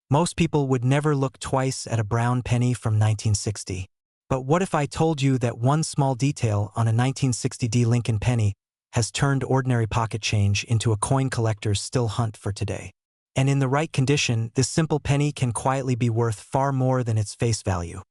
Most people would never look twice at a brown penny from 1960. But what if I told you that one small detail on a 1960 Lincoln penny has turned ordinary pocket change into a coin collectors still hunt for today? And in the right condition, this simple penny can quietly be worth far more than its face value.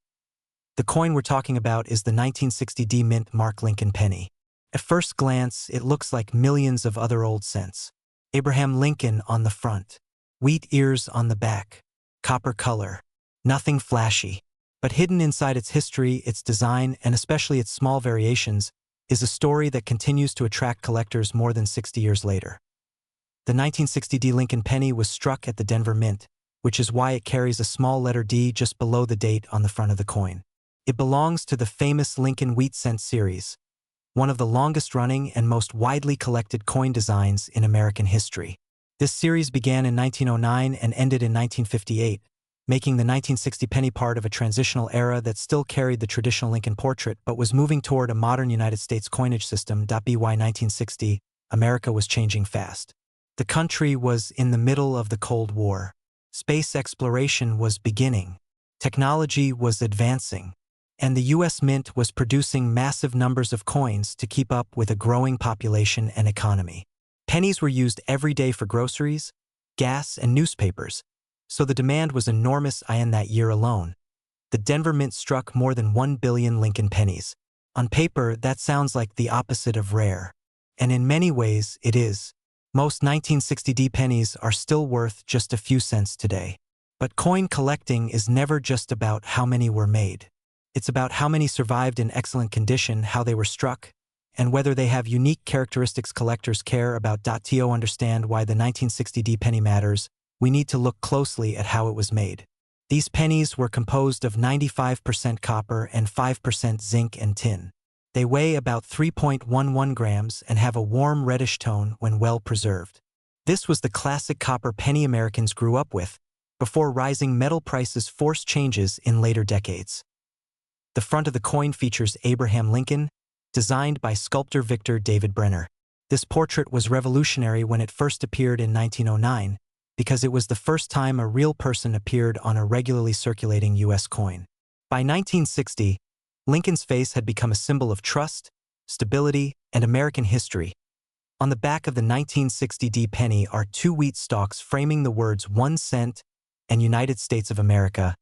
The coin we're talking about is the 1960 Mint Mark Lincoln penny. At first glance, it looks like millions of other old cents. Abraham Lincoln on the front, wheat ears on the back, copper color, nothing flashy. But hidden inside its history, its design, and especially its small variations, is a story that continues to attract collectors more than 60 years later. The 1960 Lincoln penny was struck at the Denver Mint, which is why it carries a small letter D just below the date on the front of the coin. It belongs to the famous Lincoln Wheat Cent series, one of the longest-running and most widely collected coin designs in American history. This series began in 1909 and ended in 1958, making the 1960 penny part of a transitional era that still carried the traditional Lincoln portrait but was moving toward a modern United States coinage system. By 1960, America was changing fast. The country was in the middle of the Cold War. Space exploration was beginning. Technology was advancing. And the U.S. Mint was producing massive numbers of coins to keep up with a growing population and economy. Pennies were used every day for groceries, gas, and newspapers, so the demand was enormous. In that year alone, the Denver Mint struck more than 1 billion Lincoln pennies. On paper, that sounds like the opposite of rare. And in many ways, it is. Most 1960 pennies are still worth just a few cents today. But coin collecting is never just about how many were made. It's about how many survived in excellent condition, how they were struck, and whether they have unique characteristics collectors care about. To understand why the 1960 penny matters, we need to look closely at how it was made. These pennies were composed of 95% copper and 5% zinc and tin. They weigh about 3.11 grams and have a warm reddish tone when well preserved. This was the classic copper penny Americans grew up with, before rising metal prices forced changes in later decades. The front of the coin features Abraham Lincoln, designed by sculptor Victor David Brenner. This portrait was revolutionary when it first appeared in 1909, because it was the first time a real person appeared on a regularly circulating U.S. coin. By 1960, Lincoln's face had become a symbol of trust, stability, and American history. On the back of the 1960 penny are two wheat stalks framing the words 1 cent and United States of America,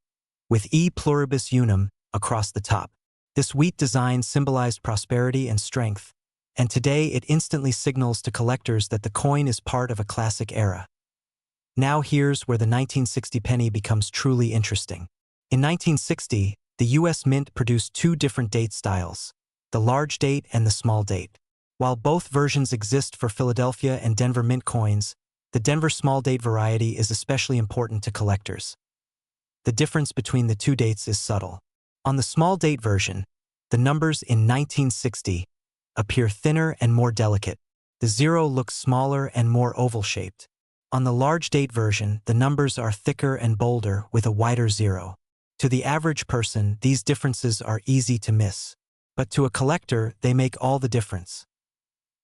with E pluribus unum across the top. This wheat design symbolized prosperity and strength, and today it instantly signals to collectors that the coin is part of a classic era. Now here's where the 1960 penny becomes truly interesting. In 1960, the U.S. Mint produced two different date styles, the large date and the small date. While both versions exist for Philadelphia and Denver Mint coins, the Denver small date variety is especially important to collectors. The difference between the two dates is subtle. On the small date version, the numbers in 1960 appear thinner and more delicate. The zero looks smaller and more oval-shaped. On the large date version, the numbers are thicker and bolder with a wider zero. To the average person, these differences are easy to miss. But to a collector, they make all the difference.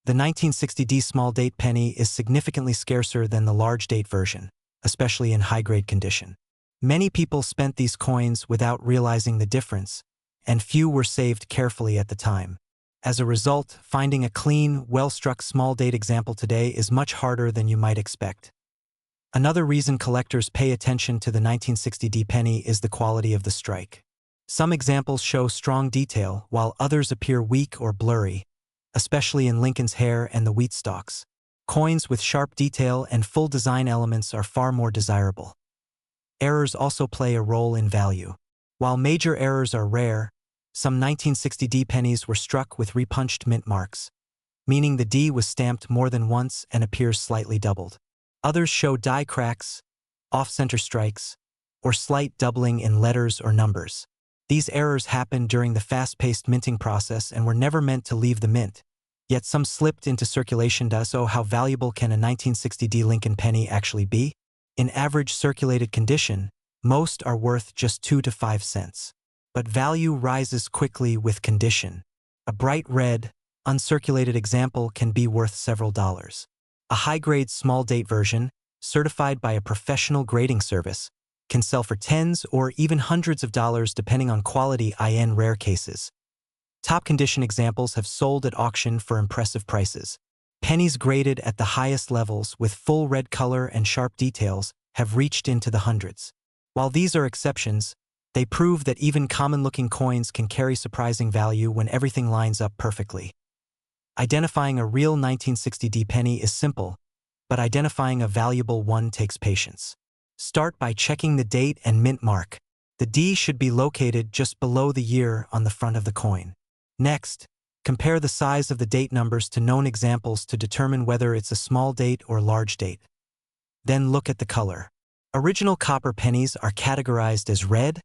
The 1960 small date penny is significantly scarcer than the large date version, especially in high-grade condition. Many people spent these coins without realizing the difference, and few were saved carefully at the time. As a result, finding a clean, well-struck small date example today is much harder than you might expect. Another reason collectors pay attention to the 1960 penny is the quality of the strike. Some examples show strong detail, while others appear weak or blurry, especially in Lincoln's hair and the wheat stalks. Coins with sharp detail and full design elements are far more desirable. Errors also play a role in value. While major errors are rare, some 1960 pennies were struck with repunched mint marks, meaning the D was stamped more than once and appears slightly doubled. Others show die cracks, off-center strikes, or slight doubling in letters or numbers. These errors happened during the fast-paced minting process and were never meant to leave the mint, yet some slipped into circulation. So how valuable can a 1960 Lincoln penny actually be? In average circulated condition, most are worth just 2 to 5 cents. But value rises quickly with condition. A bright red, uncirculated example can be worth several dollars. A high-grade small date version, certified by a professional grading service, can sell for tens or even hundreds of dollars depending on quality in rare cases. Top condition examples have sold at auction for impressive prices. Pennies graded at the highest levels with full red color and sharp details have reached into the hundreds. While these are exceptions, they prove that even common-looking coins can carry surprising value when everything lines up perfectly. Identifying a real 1960D penny is simple, but identifying a valuable one takes patience. Start by checking the date and mint mark. The D should be located just below the year on the front of the coin. Next, compare the size of the date numbers to known examples to determine whether it's a small date or large date. Then look at the color. Original copper pennies are categorized as red,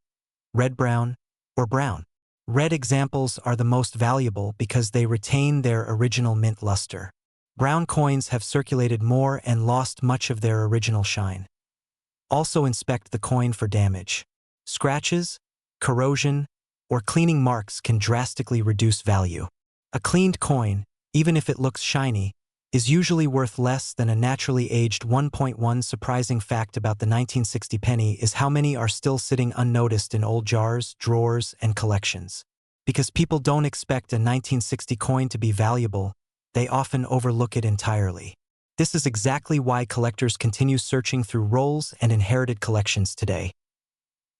red-brown, or brown. Red examples are the most valuable because they retain their original mint luster. Brown coins have circulated more and lost much of their original shine. Also inspect the coin for damage. Scratches, corrosion, or cleaning marks can drastically reduce value. A cleaned coin, even if it looks shiny, is usually worth less than a naturally aged 1.1. Surprising fact about the 1960 penny is how many are still sitting unnoticed in old jars, drawers, and collections. Because people don't expect a 1960 coin to be valuable, they often overlook it entirely. This is exactly why collectors continue searching through rolls and inherited collections today.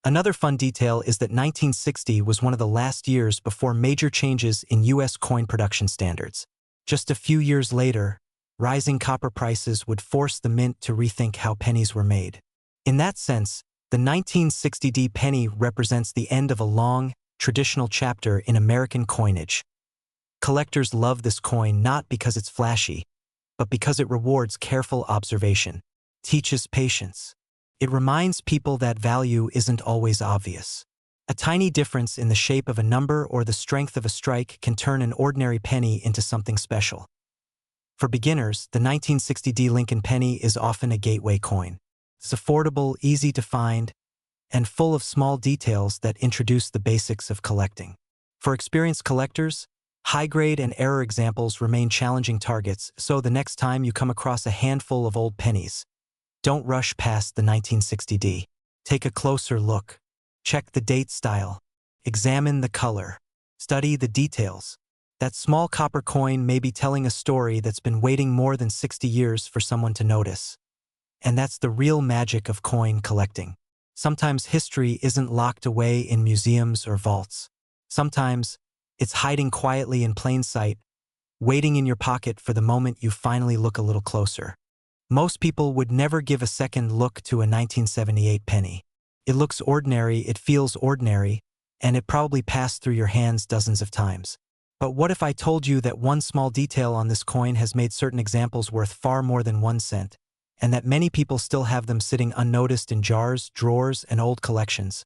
Another fun detail is that 1960 was one of the last years before major changes in U.S. coin production standards. Just a few years later, rising copper prices would force the mint to rethink how pennies were made. In that sense, the 1960D penny represents the end of a long, traditional chapter in American coinage. Collectors love this coin not because it's flashy, but because it rewards careful observation, teaches patience. It reminds people that value isn't always obvious. A tiny difference in the shape of a number or the strength of a strike can turn an ordinary penny into something special. For beginners, the 1960D Lincoln penny is often a gateway coin. It's affordable, easy to find, and full of small details that introduce the basics of collecting. For experienced collectors, high-grade and error examples remain challenging targets, so the next time you come across a handful of old pennies, don't rush past the 1960D. Take a closer look. Check the date style. Examine the color. Study the details. That small copper coin may be telling a story that's been waiting more than 60 years for someone to notice. And that's the real magic of coin collecting. Sometimes history isn't locked away in museums or vaults. Sometimes it's hiding quietly in plain sight, waiting in your pocket for the moment you finally look a little closer. Most people would never give a second look to a 1978 penny. It looks ordinary, it feels ordinary, and it probably passed through your hands dozens of times. But what if I told you that one small detail on this coin has made certain examples worth far more than 1 cent, and that many people still have them sitting unnoticed in jars, drawers, and old collections?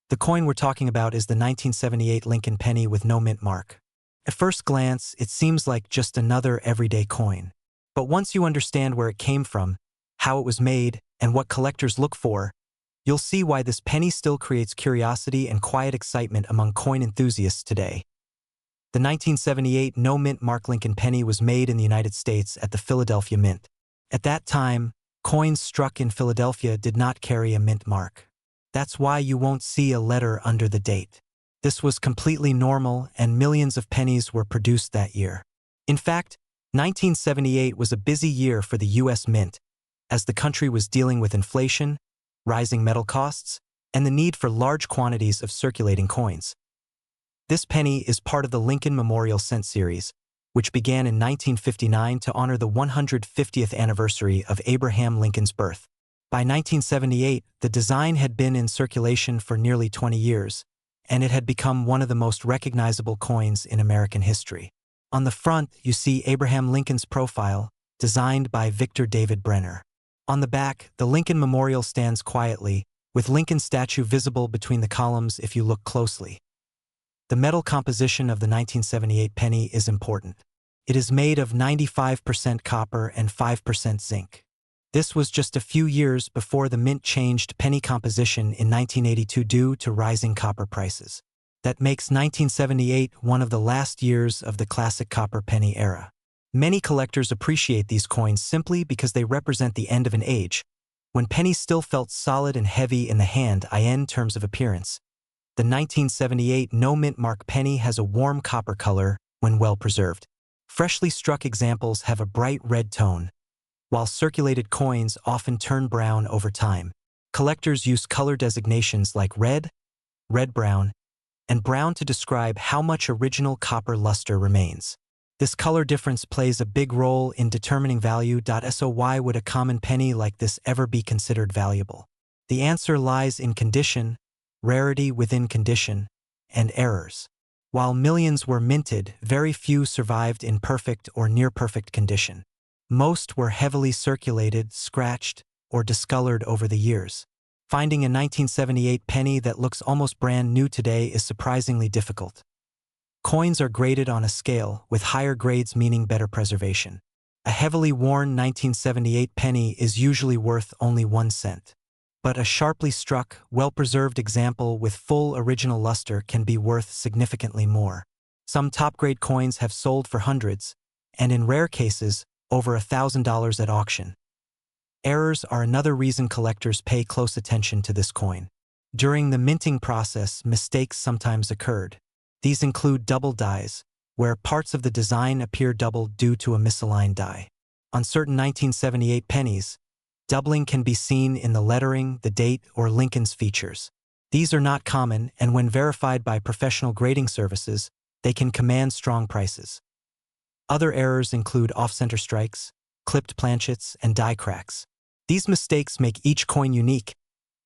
The coin we're talking about is the 1978 Lincoln penny with no mint mark. At first glance, it seems like just another everyday coin. But once you understand where it came from, how it was made, and what collectors look for, you'll see why this penny still creates curiosity and quiet excitement among coin enthusiasts today. The 1978 no-mint mark Lincoln penny was made in the United States at the Philadelphia Mint. At that time, coins struck in Philadelphia did not carry a mint mark. That's why you won't see a letter under the date. This was completely normal, and millions of pennies were produced that year. In fact, 1978 was a busy year for the U.S. Mint, as the country was dealing with inflation, rising metal costs, and the need for large quantities of circulating coins. This penny is part of the Lincoln Memorial Cent series, which began in 1959 to honor the 150th anniversary of Abraham Lincoln's birth. By 1978, the design had been in circulation for nearly 20 years, and it had become one of the most recognizable coins in American history. On the front, you see Abraham Lincoln's profile, designed by Victor David Brenner. On the back, the Lincoln Memorial stands quietly, with Lincoln's statue visible between the columns if you look closely. The metal composition of the 1978 penny is important. It is made of 95% copper and 5% zinc. This was just a few years before the mint changed penny composition in 1982 due to rising copper prices. That makes 1978 one of the last years of the classic copper penny era. Many collectors appreciate these coins simply because they represent the end of an age, when pennies still felt solid and heavy in the hand in terms of appearance. The 1978 no-mint mark penny has a warm copper color when well preserved. Freshly struck examples have a bright red tone, while circulated coins often turn brown over time. Collectors use color designations like red, red-brown, and brown to describe how much original copper luster remains. This color difference plays a big role in determining value. So why would a common penny like this ever be considered valuable? The answer lies in condition, rarity within condition, and errors. While millions were minted, very few survived in perfect or near-perfect condition. Most were heavily circulated, scratched, or discolored over the years. Finding a 1978 penny that looks almost brand new today is surprisingly difficult. Coins are graded on a scale, with higher grades meaning better preservation. A heavily worn 1978 penny is usually worth only 1 cent. But a sharply struck, well-preserved example with full original luster can be worth significantly more. Some top-grade coins have sold for hundreds, and in rare cases, over $1,000 at auction. Errors are another reason collectors pay close attention to this coin. During the minting process, mistakes sometimes occurred. These include double dies, where parts of the design appear doubled due to a misaligned die. On certain 1978 pennies, doubling can be seen in the lettering, the date, or Lincoln's features. These are not common, and when verified by professional grading services, they can command strong prices. Other errors include off-center strikes, clipped planchets, and die cracks. These mistakes make each coin unique,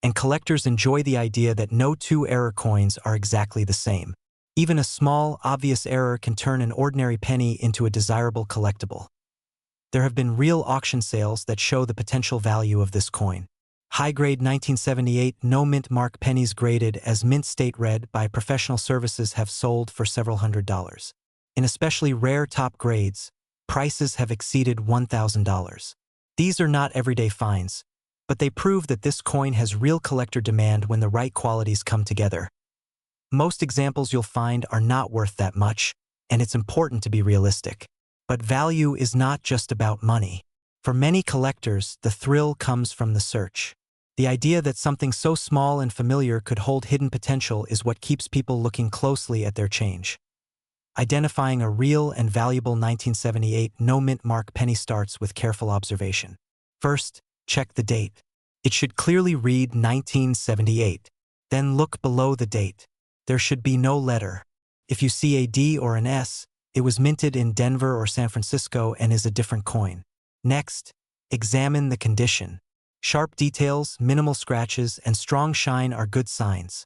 and collectors enjoy the idea that no two error coins are exactly the same. Even a small, obvious error can turn an ordinary penny into a desirable collectible. There have been real auction sales that show the potential value of this coin. High-grade 1978 no-mint mark pennies graded as mint state red by professional services have sold for several $100s. In especially rare top grades, prices have exceeded $1,000. These are not everyday finds, but they prove that this coin has real collector demand when the right qualities come together. Most examples you'll find are not worth that much, and it's important to be realistic. But value is not just about money. For many collectors, the thrill comes from the search. The idea that something so small and familiar could hold hidden potential is what keeps people looking closely at their change. Identifying a real and valuable 1978 no-mint mark penny starts with careful observation. First, check the date. It should clearly read 1978. Then look below the date. There should be no letter. If you see a D or an S, it was minted in Denver or San Francisco and is a different coin. Next, examine the condition. Sharp details, minimal scratches, and strong shine are good signs.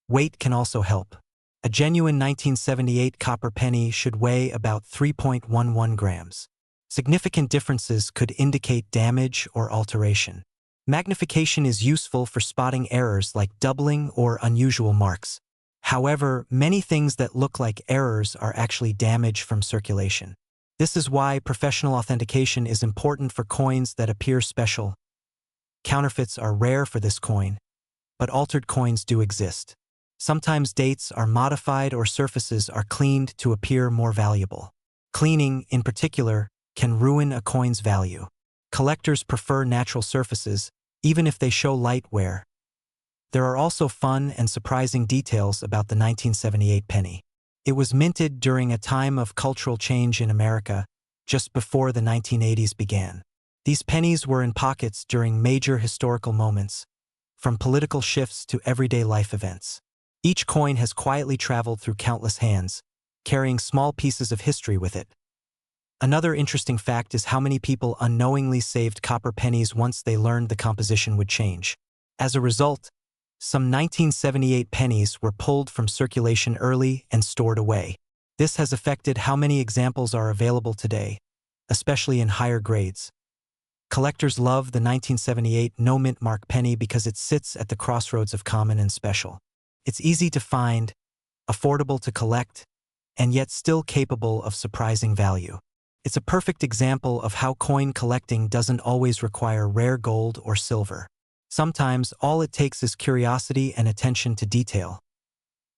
Weight can also help. A genuine 1978 copper penny should weigh about 3.11 grams. Significant differences could indicate damage or alteration. Magnification is useful for spotting errors like doubling or unusual marks. However, many things that look like errors are actually damage from circulation. This is why professional authentication is important for coins that appear special. Counterfeits are rare for this coin, but altered coins do exist. Sometimes dates are modified or surfaces are cleaned to appear more valuable. Cleaning, in particular, can ruin a coin's value. Collectors prefer natural surfaces, even if they show light wear. There are also fun and surprising details about the 1978 penny. It was minted during a time of cultural change in America, just before the 1980s began. These pennies were in pockets during major historical moments, from political shifts to everyday life events. Each coin has quietly traveled through countless hands, carrying small pieces of history with it. Another interesting fact is how many people unknowingly saved copper pennies once they learned the composition would change. As a result, some 1978 pennies were pulled from circulation early and stored away. This has affected how many examples are available today, especially in higher grades. Collectors love the 1978 no-mint mark penny because it sits at the crossroads of common and special. It's easy to find, affordable to collect, and yet still capable of surprising value. It's a perfect example of how coin collecting doesn't always require rare gold or silver. Sometimes all it takes is curiosity and attention to detail.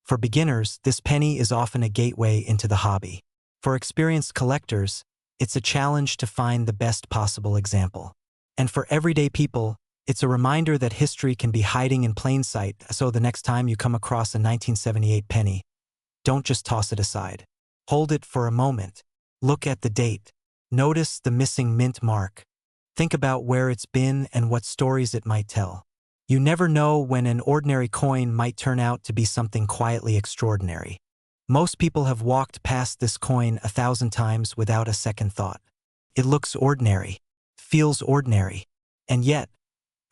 For beginners, this penny is often a gateway into the hobby. For experienced collectors, it's a challenge to find the best possible example. And for everyday people, It's a reminder that history can be hiding in plain sight, so the next time you come across a 1978 penny, don't just toss it aside. Hold it for a moment. Look at the date. Notice the missing mint mark. Think about where it's been and what stories it might tell. You never know when an ordinary coin might turn out to be something quietly extraordinary. Most people have walked past this coin 1,000 times without a second thought. It looks ordinary, feels ordinary, and yet,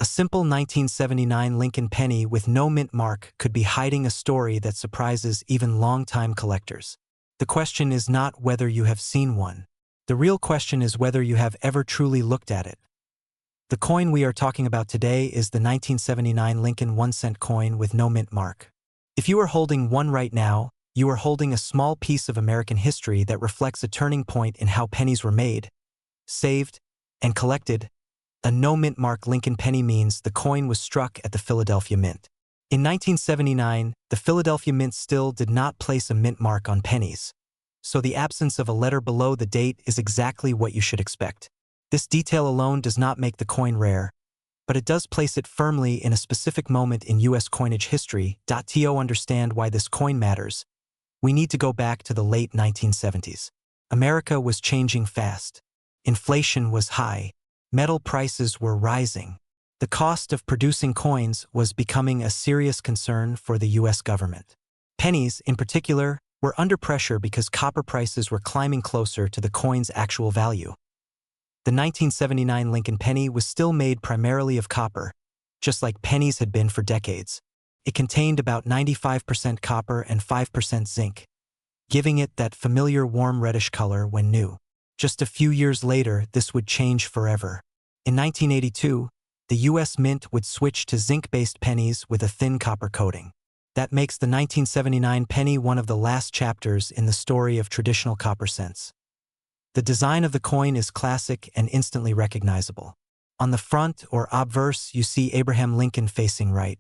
a simple 1979 Lincoln penny with no mint mark could be hiding a story that surprises even longtime collectors. The question is not whether you have seen one. The real question is whether you have ever truly looked at it. The coin we are talking about today is the 1979 Lincoln 1-cent coin with no mint mark. If you are holding one right now, you are holding a small piece of American history that reflects a turning point in how pennies were made, saved, and collected. A no-mint mark Lincoln penny means the coin was struck at the Philadelphia Mint. In 1979, the Philadelphia Mint still did not place a mint mark on pennies, so the absence of a letter below the date is exactly what you should expect. This detail alone does not make the coin rare, but it does place it firmly in a specific moment in U.S. coinage history. To understand why this coin matters, we need to go back to the late 1970s. America was changing fast. Inflation was high. Metal prices were rising. The cost of producing coins was becoming a serious concern for the U.S. government. Pennies, in particular, were under pressure because copper prices were climbing closer to the coin's actual value. The 1979 Lincoln penny was still made primarily of copper, just like pennies had been for decades. It contained about 95% copper and 5% zinc, giving it that familiar warm reddish color when new. Just a few years later, this would change forever. In 1982, the U.S. Mint would switch to zinc-based pennies with a thin copper coating. That makes the 1979 penny one of the last chapters in the story of traditional copper cents. The design of the coin is classic and instantly recognizable. On the front or obverse, you see Abraham Lincoln facing right.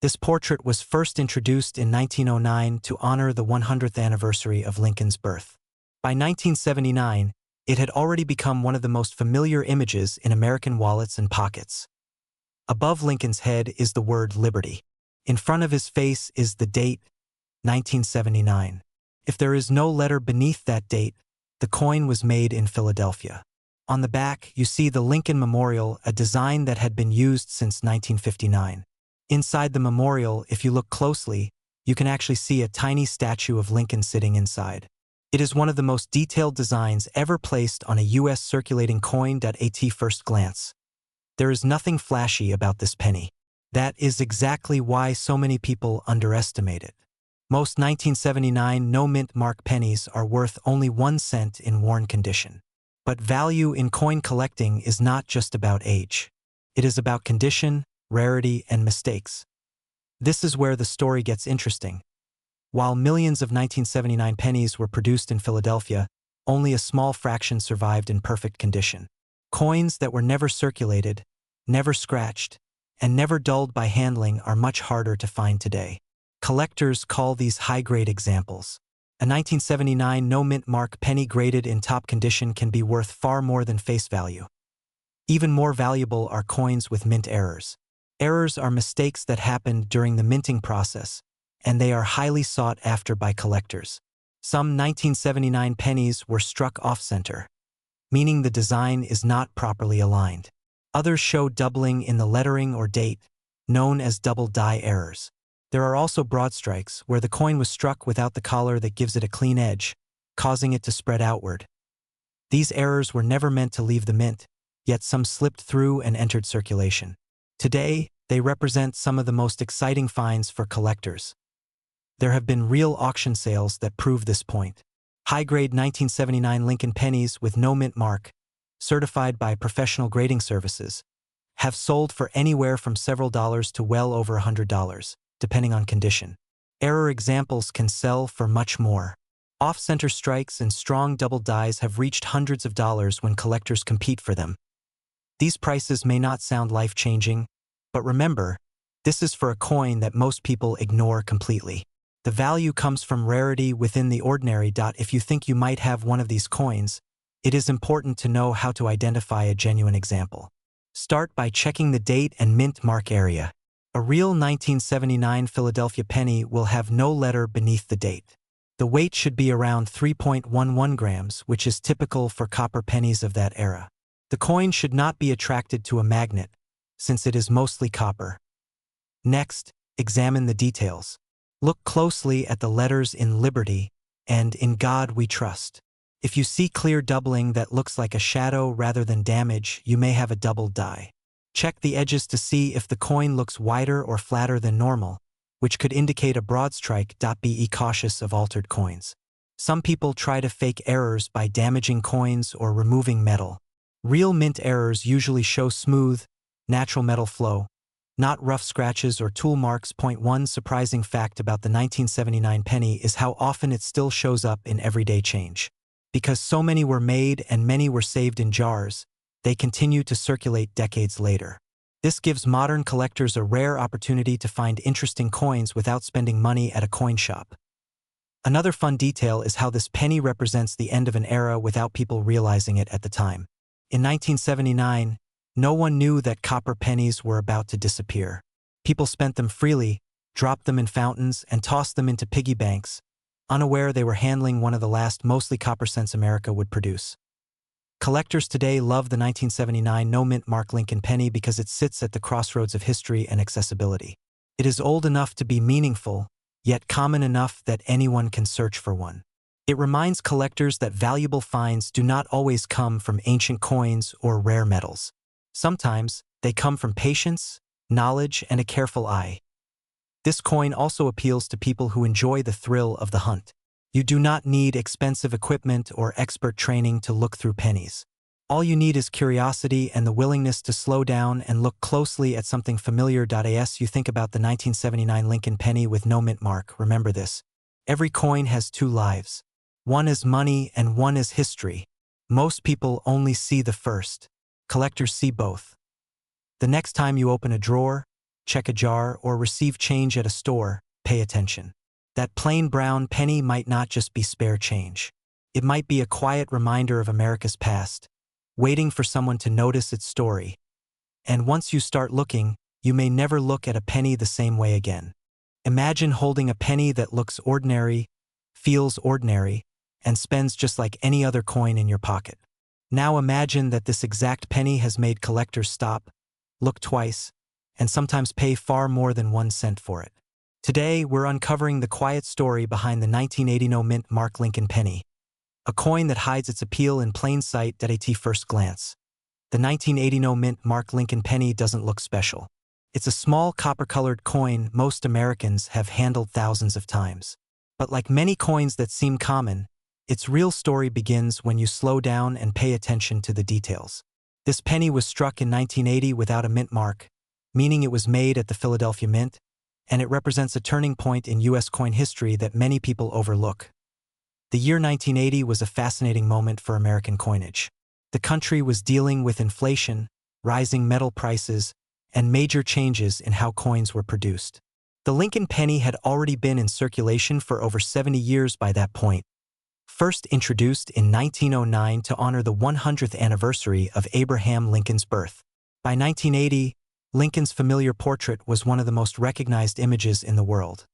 This portrait was first introduced in 1909 to honor the 100th anniversary of Lincoln's birth. By 1979, it had already become one of the most familiar images in American wallets and pockets. Above Lincoln's head is the word Liberty. In front of his face is the date, 1979. If there is no letter beneath that date, the coin was made in Philadelphia. On the back, you see the Lincoln Memorial, a design that had been used since 1959. Inside the memorial, if you look closely, you can actually see a tiny statue of Lincoln sitting inside. It is one of the most detailed designs ever placed on a U.S. circulating coin. At first glance, there is nothing flashy about this penny. That is exactly why so many people underestimate it. Most 1979 no-mint mark pennies are worth only 1 cent in worn condition. But value in coin collecting is not just about age. It is about condition, rarity, and mistakes. This is where the story gets interesting. While millions of 1979 pennies were produced in Philadelphia, only a small fraction survived in perfect condition. Coins that were never circulated, never scratched, and never dulled by handling are much harder to find today. Collectors call these high-grade examples. A 1979 no-mint mark penny graded in top condition can be worth far more than face value. Even more valuable are coins with mint errors. Errors are mistakes that happened during the minting process, and they are highly sought after by collectors. Some 1979 pennies were struck off-center, meaning the design is not properly aligned. Others show doubling in the lettering or date, known as double die errors. There are also broad strikes, where the coin was struck without the collar that gives it a clean edge, causing it to spread outward. These errors were never meant to leave the mint, yet some slipped through and entered circulation. Today, they represent some of the most exciting finds for collectors. There have been real auction sales that prove this point. High-grade 1979 Lincoln pennies with no mint mark, certified by professional grading services, have sold for anywhere from several dollars to well over $100, depending on condition. Error examples can sell for much more. Off-center strikes and strong double dies have reached hundreds of dollars when collectors compete for them. These prices may not sound life-changing, but remember, this is for a coin that most people ignore completely. The value comes from rarity within the ordinary. If you think you might have one of these coins, it is important to know how to identify a genuine example. Start by checking the date and mint mark area. A real 1979 Philadelphia penny will have no letter beneath the date. The weight should be around 3.11 grams, which is typical for copper pennies of that era. The coin should not be attracted to a magnet, since it is mostly copper. Next, examine the details. Look closely at the letters in Liberty and In God We Trust. If you see clear doubling that looks like a shadow rather than damage, you may have a doubled die. Check the edges to see if the coin looks wider or flatter than normal, which could indicate a broad strike. Be cautious of altered coins. Some people try to fake errors by damaging coins or removing metal. Real mint errors usually show smooth, natural metal flow, not rough scratches or tool marks. One surprising fact about the 1979 penny is how often it still shows up in everyday change. Because so many were made and many were saved in jars, they continue to circulate decades later. This gives modern collectors a rare opportunity to find interesting coins without spending money at a coin shop. Another fun detail is how this penny represents the end of an era without people realizing it at the time. In 1979, no one knew that copper pennies were about to disappear. People spent them freely, dropped them in fountains, and tossed them into piggy banks, unaware they were handling one of the last mostly copper cents America would produce. Collectors today love the 1979 no-mint mark Lincoln penny because it sits at the crossroads of history and accessibility. It is old enough to be meaningful, yet common enough that anyone can search for one. It reminds collectors that valuable finds do not always come from ancient coins or rare metals. Sometimes, they come from patience, knowledge, and a careful eye. This coin also appeals to people who enjoy the thrill of the hunt. You do not need expensive equipment or expert training to look through pennies. All you need is curiosity and the willingness to slow down and look closely at something familiar. As you think about the 1979 Lincoln penny with no mint mark, remember this. Every coin has two lives. One is money and one is history. Most people only see the first. Collectors see both. The next time you open a drawer, check a jar, or receive change at a store, pay attention. That plain brown penny might not just be spare change. It might be a quiet reminder of America's past, waiting for someone to notice its story. And once you start looking, you may never look at a penny the same way again. Imagine holding a penny that looks ordinary, feels ordinary, and spends just like any other coin in your pocket. Now imagine that this exact penny has made collectors stop, look twice, and sometimes pay far more than 1 cent for it. Today, we're uncovering the quiet story behind the 1980 no-mint mark Lincoln penny, a coin that hides its appeal in plain sight at first glance. The 1980 no-mint mark Lincoln penny doesn't look special. It's a small copper-colored coin most Americans have handled thousands of times. But like many coins that seem common, its real story begins when you slow down and pay attention to the details. This penny was struck in 1980 without a mint mark, meaning it was made at the Philadelphia Mint, and it represents a turning point in U.S. coin history that many people overlook. The year 1980 was a fascinating moment for American coinage. The country was dealing with inflation, rising metal prices, and major changes in how coins were produced. The Lincoln penny had already been in circulation for over 70 years by that point, first introduced in 1909 to honor the 100th anniversary of Abraham Lincoln's birth. By 1980, Lincoln's familiar portrait was one of the most recognized images in the world.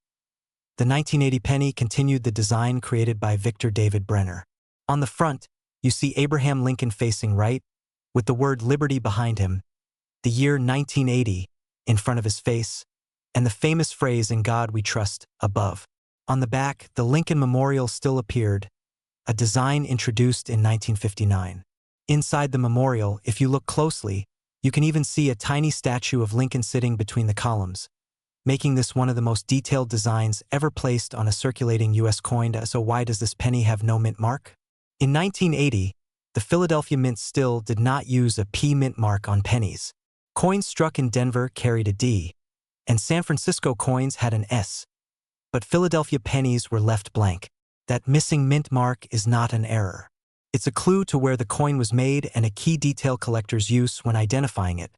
The 1980 penny continued the design created by Victor David Brenner. On the front, you see Abraham Lincoln facing right, with the word Liberty behind him, the year 1980 in front of his face, and the famous phrase "In God We Trust" above. On the back, the Lincoln Memorial still appeared, a design introduced in 1959. Inside the memorial, if you look closely, you can even see a tiny statue of Lincoln sitting between the columns, making this one of the most detailed designs ever placed on a circulating U.S. coin. So why does this penny have no mint mark? In 1980, the Philadelphia Mint still did not use a P mint mark on pennies. Coins struck in Denver carried a D, and San Francisco coins had an S. But Philadelphia pennies were left blank. That missing mint mark is not an error. It's a clue to where the coin was made and a key detail collectors use when identifying it.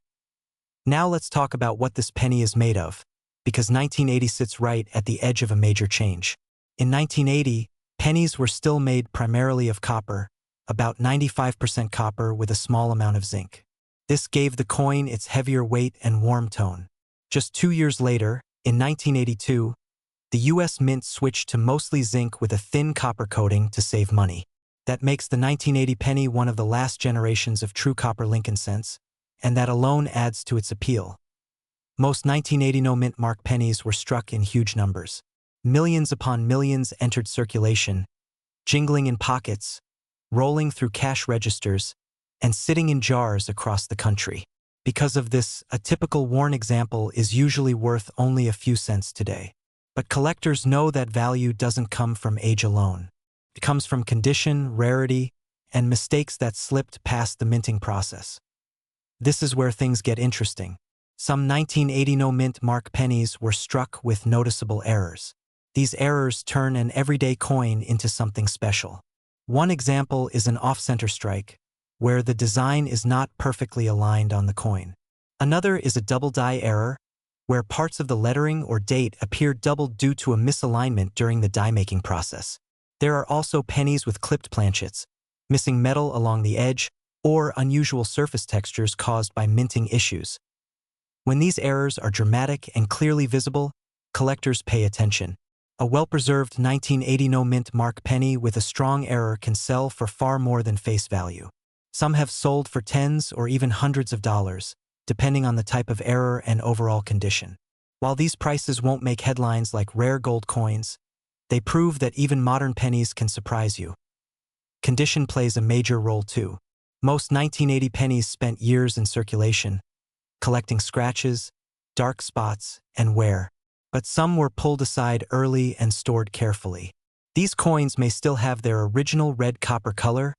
Now let's talk about what this penny is made of, because 1980 sits right at the edge of a major change. In 1980, pennies were still made primarily of copper, about 95% copper with a small amount of zinc. This gave the coin its heavier weight and warm tone. Just 2 years later, in 1982, the U.S. Mint switched to mostly zinc with a thin copper coating to save money. That makes the 1980 penny one of the last generations of true copper Lincoln cents, and that alone adds to its appeal. Most 1980 no-mint mark pennies were struck in huge numbers. Millions upon millions entered circulation, jingling in pockets, rolling through cash registers, and sitting in jars across the country. Because of this, a typical worn example is usually worth only a few cents today. But collectors know that value doesn't come from age alone. It comes from condition, rarity, and mistakes that slipped past the minting process. This is where things get interesting. Some 1980 no-mint mark pennies were struck with noticeable errors. These errors turn an everyday coin into something special. One example is an off-center strike, where the design is not perfectly aligned on the coin. Another is a double die error, where parts of the lettering or date appear doubled due to a misalignment during the die-making process. There are also pennies with clipped planchets, missing metal along the edge, or unusual surface textures caused by minting issues. When these errors are dramatic and clearly visible, collectors pay attention. A well-preserved 1980 no-mint mark penny with a strong error can sell for far more than face value. Some have sold for tens or even hundreds of dollars, depending on the type of error and overall condition. While these prices won't make headlines like rare gold coins, they prove that even modern pennies can surprise you. Condition plays a major role too. Most 1980 pennies spent years in circulation, collecting scratches, dark spots, and wear. But some were pulled aside early and stored carefully. These coins may still have their original red copper color,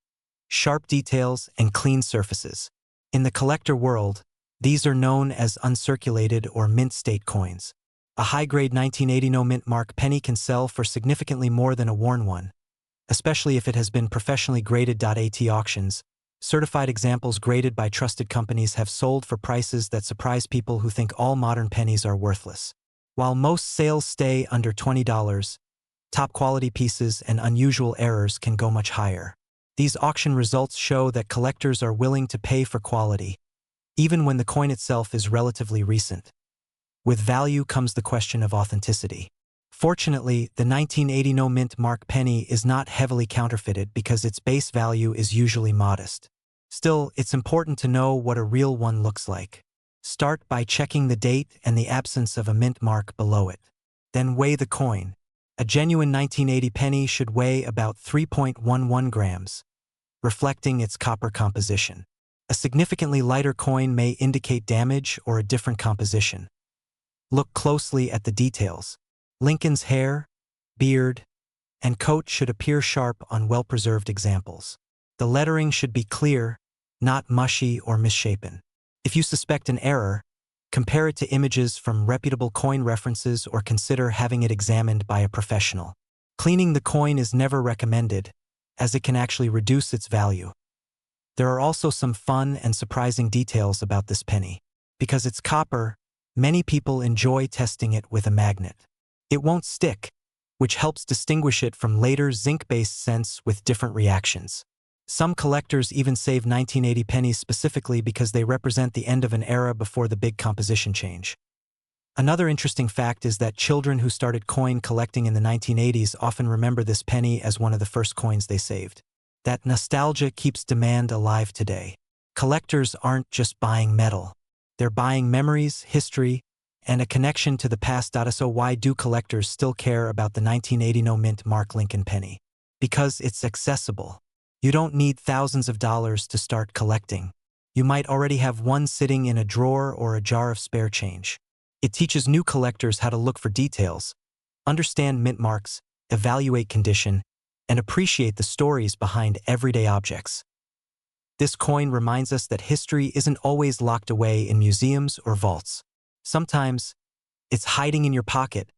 sharp details, and clean surfaces. In the collector world, these are known as uncirculated or mint state coins. A high-grade 1980 no-mint mark penny can sell for significantly more than a worn one, especially if it has been professionally graded. At auctions, certified examples graded by trusted companies have sold for prices that surprise people who think all modern pennies are worthless. While most sales stay under $20, top-quality pieces and unusual errors can go much higher. These auction results show that collectors are willing to pay for quality, even when the coin itself is relatively recent. With value comes the question of authenticity. Fortunately, the 1980 no-mint mark penny is not heavily counterfeited because its base value is usually modest. Still, it's important to know what a real one looks like. Start by checking the date and the absence of a mint mark below it. Then weigh the coin. A genuine 1980 penny should weigh about 3.11 grams, reflecting its copper composition. A significantly lighter coin may indicate damage or a different composition. Look closely at the details. Lincoln's hair, beard, and coat should appear sharp on well-preserved examples. The lettering should be clear, not mushy or misshapen. If you suspect an error, compare it to images from reputable coin references or consider having it examined by a professional. Cleaning the coin is never recommended, as it can actually reduce its value. There are also some fun and surprising details about this penny. Because it's copper, many people enjoy testing it with a magnet. It won't stick, which helps distinguish it from later zinc-based cents with different reactions. Some collectors even save 1980 pennies specifically because they represent the end of an era before the big composition change. Another interesting fact is that children who started coin collecting in the 1980s often remember this penny as one of the first coins they saved. That nostalgia keeps demand alive today. Collectors aren't just buying metal. They're buying memories, history, and a connection to the past. So why do collectors still care about the 1980 no-mint mark Lincoln penny? Because it's accessible. You don't need thousands of dollars to start collecting. You might already have one sitting in a drawer or a jar of spare change. It teaches new collectors how to look for details, understand mint marks, evaluate condition, and appreciate the stories behind everyday objects. This coin reminds us that history isn't always locked away in museums or vaults. Sometimes, it's hiding in your pocket,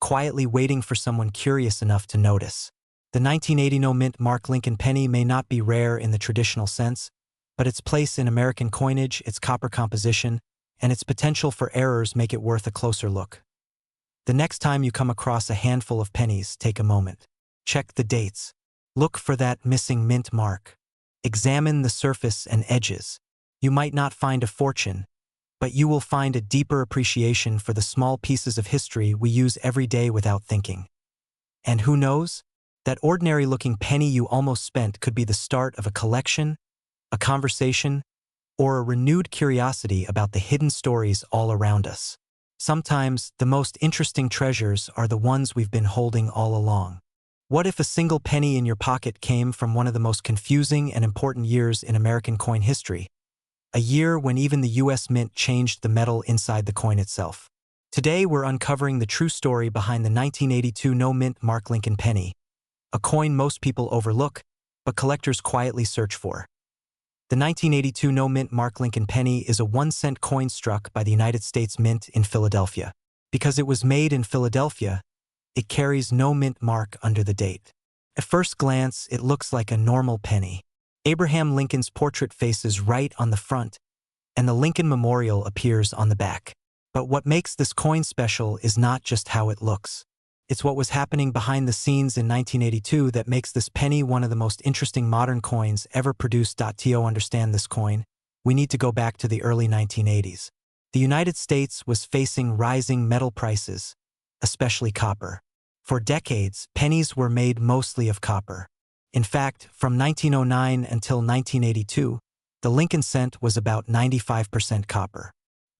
quietly waiting for someone curious enough to notice. The 1980 no-mint mark Lincoln penny may not be rare in the traditional sense, but its place in American coinage, its copper composition, and its potential for errors make it worth a closer look. The next time you come across a handful of pennies, take a moment. Check the dates. Look for that missing mint mark. Examine the surface and edges. You might not find a fortune, but you will find a deeper appreciation for the small pieces of history we use every day without thinking. And who knows? That ordinary-looking penny you almost spent could be the start of a collection, a conversation, or a renewed curiosity about the hidden stories all around us. Sometimes, the most interesting treasures are the ones we've been holding all along. What if a single penny in your pocket came from one of the most confusing and important years in American coin history? A year when even the US Mint changed the metal inside the coin itself. Today we're uncovering the true story behind the 1982 no-mint Mark Lincoln penny, a coin most people overlook, but collectors quietly search for. The 1982 no-mint Mark Lincoln penny is a 1-cent coin struck by the United States Mint in Philadelphia. Because it was made in Philadelphia, it carries no mint mark under the date. At first glance, it looks like a normal penny. Abraham Lincoln's portrait faces right on the front, and the Lincoln Memorial appears on the back. But what makes this coin special is not just how it looks. It's what was happening behind the scenes in 1982 that makes this penny one of the most interesting modern coins ever produced. To understand this coin, we need to go back to the early 1980s. The United States was facing rising metal prices, especially copper. For decades, pennies were made mostly of copper. In fact, from 1909 until 1982, the Lincoln cent was about 95% copper.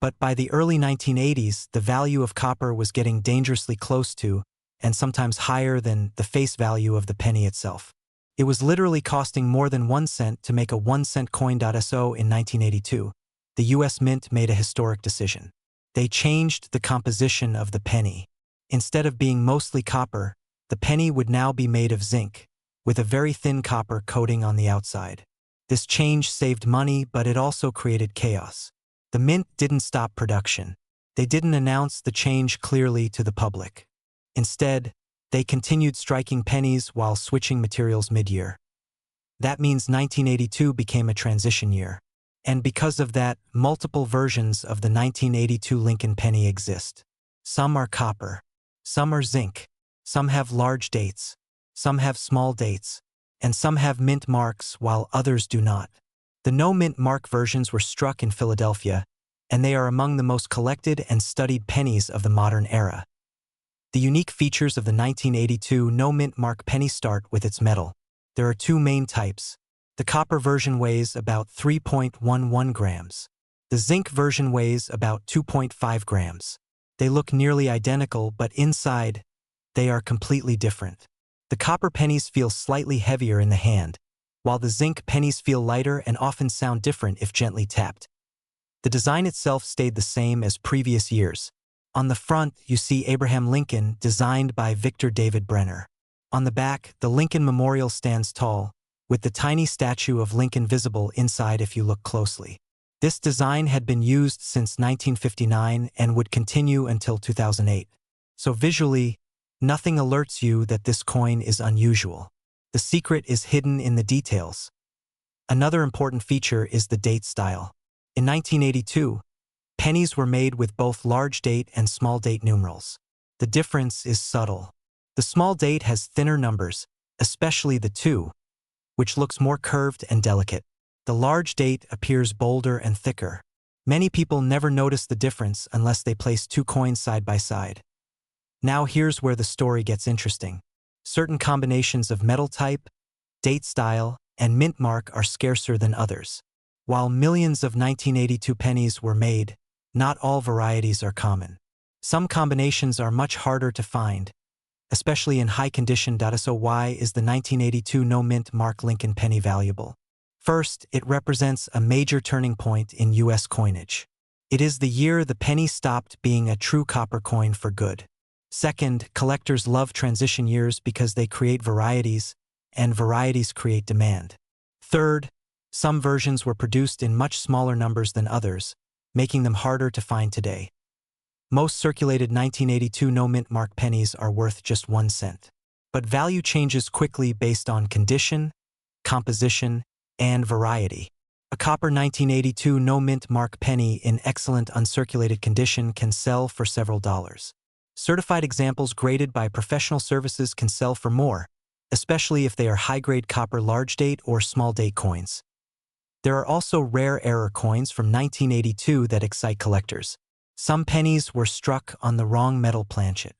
But by the early 1980s, the value of copper was getting dangerously close to, and sometimes higher than, the face value of the penny itself. It was literally costing more than 1 cent to make a 1-cent coin. So in 1982, the US Mint made a historic decision. They changed the composition of the penny. Instead of being mostly copper, the penny would now be made of zinc, with a very thin copper coating on the outside. This change saved money, but it also created chaos. The Mint didn't stop production. They didn't announce the change clearly to the public. Instead, they continued striking pennies while switching materials mid-year. That means 1982 became a transition year. And because of that, multiple versions of the 1982 Lincoln penny exist. Some are copper. Some are zinc. Some have large dates. Some have small dates. And some have mint marks while others do not. The no-mint mark versions were struck in Philadelphia, and they are among the most collected and studied pennies of the modern era. The unique features of the 1982 no-mint mark penny start with its metal. There are two main types. The copper version weighs about 3.11 grams. The zinc version weighs about 2.5 grams. They look nearly identical, but inside, they are completely different. The copper pennies feel slightly heavier in the hand, while the zinc pennies feel lighter and often sound different if gently tapped. The design itself stayed the same as previous years. On the front, you see Abraham Lincoln, designed by Victor David Brenner. On the back, the Lincoln Memorial stands tall, with the tiny statue of Lincoln visible inside if you look closely. This design had been used since 1959 and would continue until 2008. So visually, nothing alerts you that this coin is unusual. The secret is hidden in the details. Another important feature is the date style. In 1982, pennies were made with both large date and small date numerals. The difference is subtle. The small date has thinner numbers, especially the 2, which looks more curved and delicate. The large date appears bolder and thicker. Many people never notice the difference unless they place two coins side by side. Now here's where the story gets interesting. Certain combinations of metal type, date style, and mint mark are scarcer than others. While millions of 1982 pennies were made, not all varieties are common. Some combinations are much harder to find, especially in high condition. So why is the 1982 no-mint Mark Lincoln penny valuable? First, it represents a major turning point in U.S. coinage. It is the year the penny stopped being a true copper coin for good. Second, collectors love transition years because they create varieties, and varieties create demand. Third, some versions were produced in much smaller numbers than others, making them harder to find today. Most circulated 1982 no-mint mark pennies are worth just 1 cent. But value changes quickly based on condition, composition, and variety. A copper 1982 no-mint mark penny in excellent uncirculated condition can sell for several dollars. Certified examples graded by professional services can sell for more, especially if they are high-grade copper large date or small date coins. There are also rare error coins from 1982 that excite collectors. Some pennies were struck on the wrong metal planchet.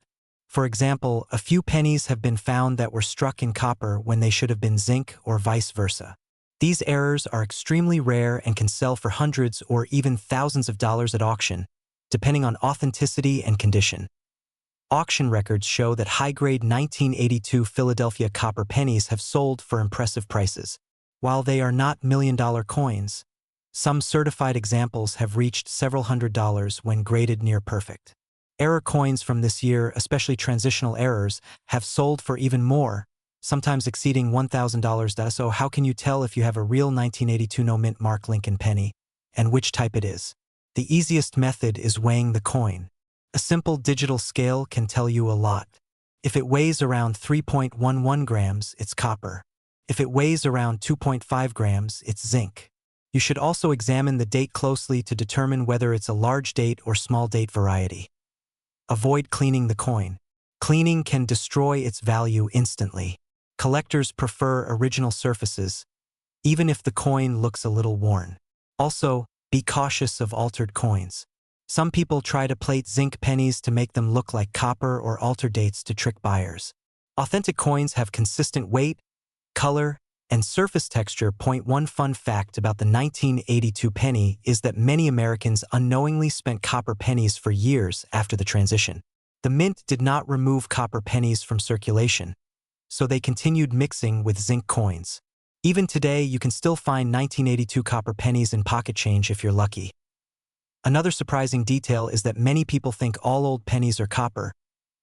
For example, a few pennies have been found that were struck in copper when they should have been zinc or vice versa. These errors are extremely rare and can sell for hundreds or even thousands of dollars at auction, depending on authenticity and condition. Auction records show that high-grade 1982 Philadelphia copper pennies have sold for impressive prices. While they are not million-dollar coins, some certified examples have reached several $100s when graded near perfect. Error coins from this year, especially transitional errors, have sold for even more, sometimes exceeding $1,000. So how can you tell if you have a real 1982 no-mint mark Lincoln penny, and which type it is? The easiest method is weighing the coin. A simple digital scale can tell you a lot. If it weighs around 3.11 grams, it's copper. If it weighs around 2.5 grams, it's zinc. You should also examine the date closely to determine whether it's a large date or small date variety. Avoid cleaning the coin. Cleaning can destroy its value instantly. Collectors prefer original surfaces, even if the coin looks a little worn. Also, be cautious of altered coins. Some people try to plate zinc pennies to make them look like copper or alter dates to trick buyers. Authentic coins have consistent weight, color, and surface texture. One fun fact about the 1982 penny is that many Americans unknowingly spent copper pennies for years after the transition. The mint did not remove copper pennies from circulation, so they continued mixing with zinc coins. Even today, you can still find 1982 copper pennies in pocket change if you're lucky. Another surprising detail is that many people think all old pennies are copper,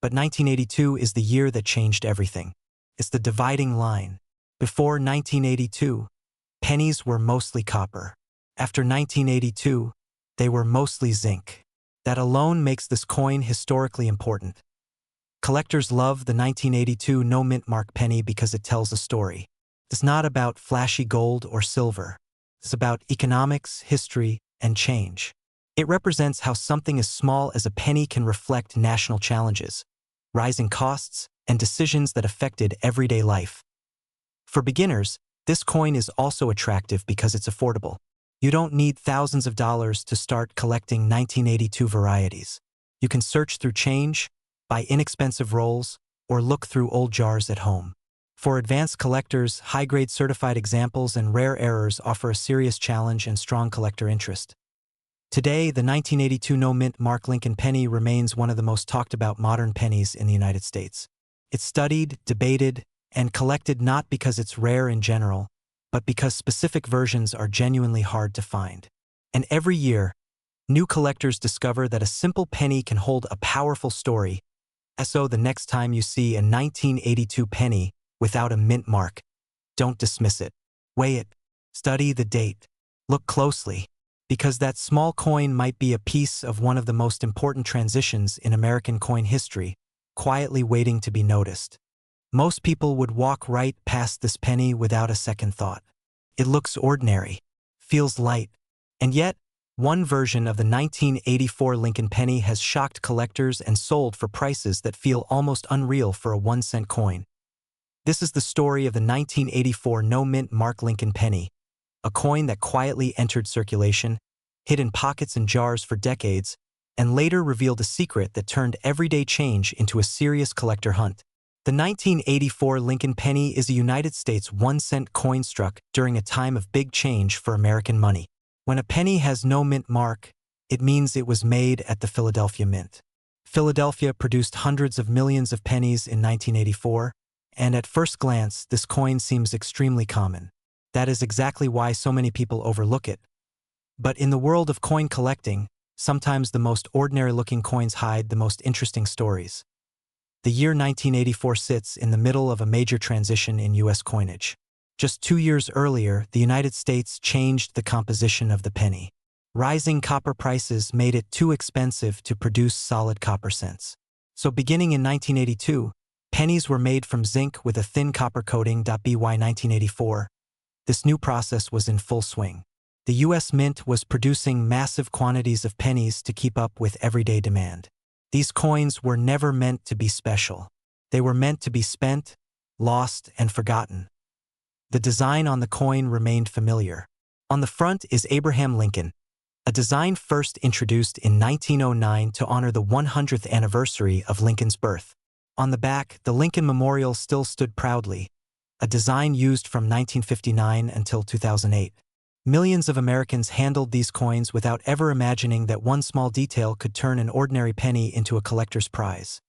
but 1982 is the year that changed everything. It's the dividing line. Before 1982, pennies were mostly copper. After 1982, they were mostly zinc. That alone makes this coin historically important. Collectors love the 1982 no-mint mark penny because it tells a story. It's not about flashy gold or silver. It's about economics, history, and change. It represents how something as small as a penny can reflect national challenges, rising costs, and decisions that affected everyday life. For beginners, this coin is also attractive because it's affordable. You don't need thousands of dollars to start collecting 1982 varieties. You can search through change, buy inexpensive rolls, or look through old jars at home. For advanced collectors, high-grade certified examples and rare errors offer a serious challenge and strong collector interest. Today, the 1982 no-mint mark Lincoln penny remains one of the most talked about modern pennies in the United States. It's studied, debated, and collected not because it's rare in general, but because specific versions are genuinely hard to find. And every year, new collectors discover that a simple penny can hold a powerful story. So the next time you see a 1982 penny without a mint mark, don't dismiss it. Weigh it. Study the date. Look closely, because that small coin might be a piece of one of the most important transitions in American coin history, quietly waiting to be noticed. Most people would walk right past this penny without a second thought. It looks ordinary, feels light, and yet, one version of the 1984 Lincoln penny has shocked collectors and sold for prices that feel almost unreal for a 1-cent coin. This is the story of the 1984 no-mint mark Lincoln penny, a coin that quietly entered circulation, hid in pockets and jars for decades, and later revealed a secret that turned everyday change into a serious collector hunt. The 1984 Lincoln penny is a United States 1-cent coin struck during a time of big change for American money. When a penny has no mint mark, it means it was made at the Philadelphia Mint. Philadelphia produced hundreds of millions of pennies in 1984, and at first glance, this coin seems extremely common. That is exactly why so many people overlook it. But in the world of coin collecting, sometimes the most ordinary-looking coins hide the most interesting stories. The year 1984 sits in the middle of a major transition in U.S. coinage. Just 2 years earlier, the United States changed the composition of the penny. Rising copper prices made it too expensive to produce solid copper cents. So beginning in 1982, pennies were made from zinc with a thin copper coating. By 1984, this new process was in full swing. The U.S. Mint was producing massive quantities of pennies to keep up with everyday demand. These coins were never meant to be special. They were meant to be spent, lost, and forgotten. The design on the coin remained familiar. On the front is Abraham Lincoln, a design first introduced in 1909 to honor the 100th anniversary of Lincoln's birth. On the back, the Lincoln Memorial still stood proudly, a design used from 1959 until 2008. Millions of Americans handled these coins without ever imagining that one small detail could turn an ordinary penny into a collector's prize.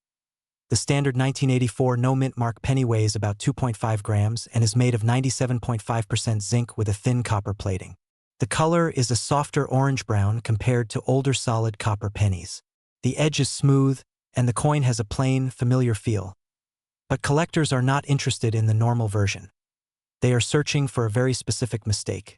The standard 1984 no-mint mark penny weighs about 2.5 grams and is made of 97.5% zinc with a thin copper plating. The color is a softer orange-brown compared to older solid copper pennies. The edge is smooth, and the coin has a plain, familiar feel. But collectors are not interested in the normal version. They are searching for a very specific mistake.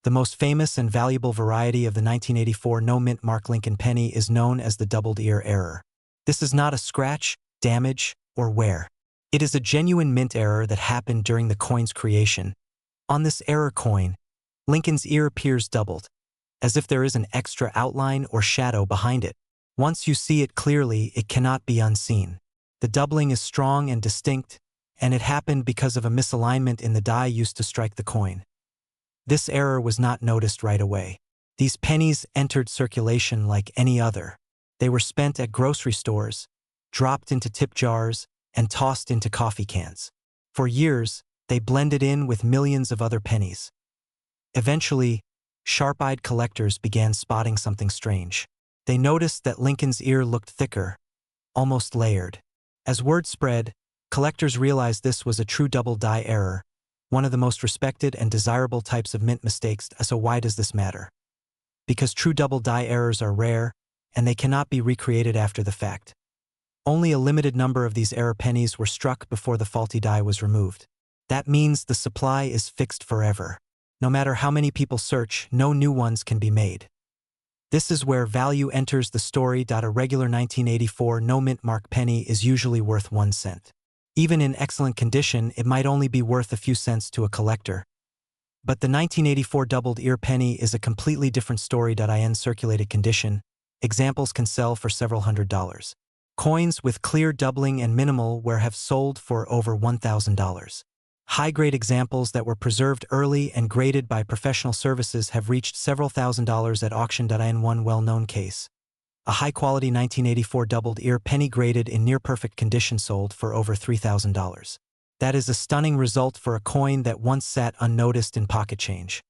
The most famous and valuable variety of the 1984 no-mint mark Lincoln penny is known as the doubled ear error. This is not a scratch, damage, or wear. It is a genuine mint error that happened during the coin's creation. On this error coin, Lincoln's ear appears doubled, as if there is an extra outline or shadow behind it. Once you see it clearly, it cannot be unseen. The doubling is strong and distinct, and it happened because of a misalignment in the die used to strike the coin. This error was not noticed right away. These pennies entered circulation like any other. They were spent at grocery stores, dropped into tip jars, and tossed into coffee cans. For years, they blended in with millions of other pennies. Eventually, sharp-eyed collectors began spotting something strange. They noticed that Lincoln's ear looked thicker, almost layered. As word spread, collectors realized this was a true double die error, one of the most respected and desirable types of mint mistakes. So why does this matter? Because true double die errors are rare, and they cannot be recreated after the fact. Only a limited number of these error pennies were struck before the faulty die was removed. That means the supply is fixed forever. No matter how many people search, no new ones can be made. This is where value enters the story. A regular 1984 no-mint mark penny is usually worth 1 cent. Even in excellent condition, it might only be worth a few cents to a collector. But the 1984 doubled ear penny is a completely different story. In circulated condition, examples can sell for several $100s. Coins with clear doubling and minimal wear have sold for over $1,000. High-grade examples that were preserved early and graded by professional services have reached several $1,000s at auction. In one well-known case, a high-quality 1984 doubled ear penny graded in near-perfect condition sold for over $3,000. That is a stunning result for a coin that once sat unnoticed in pocket change.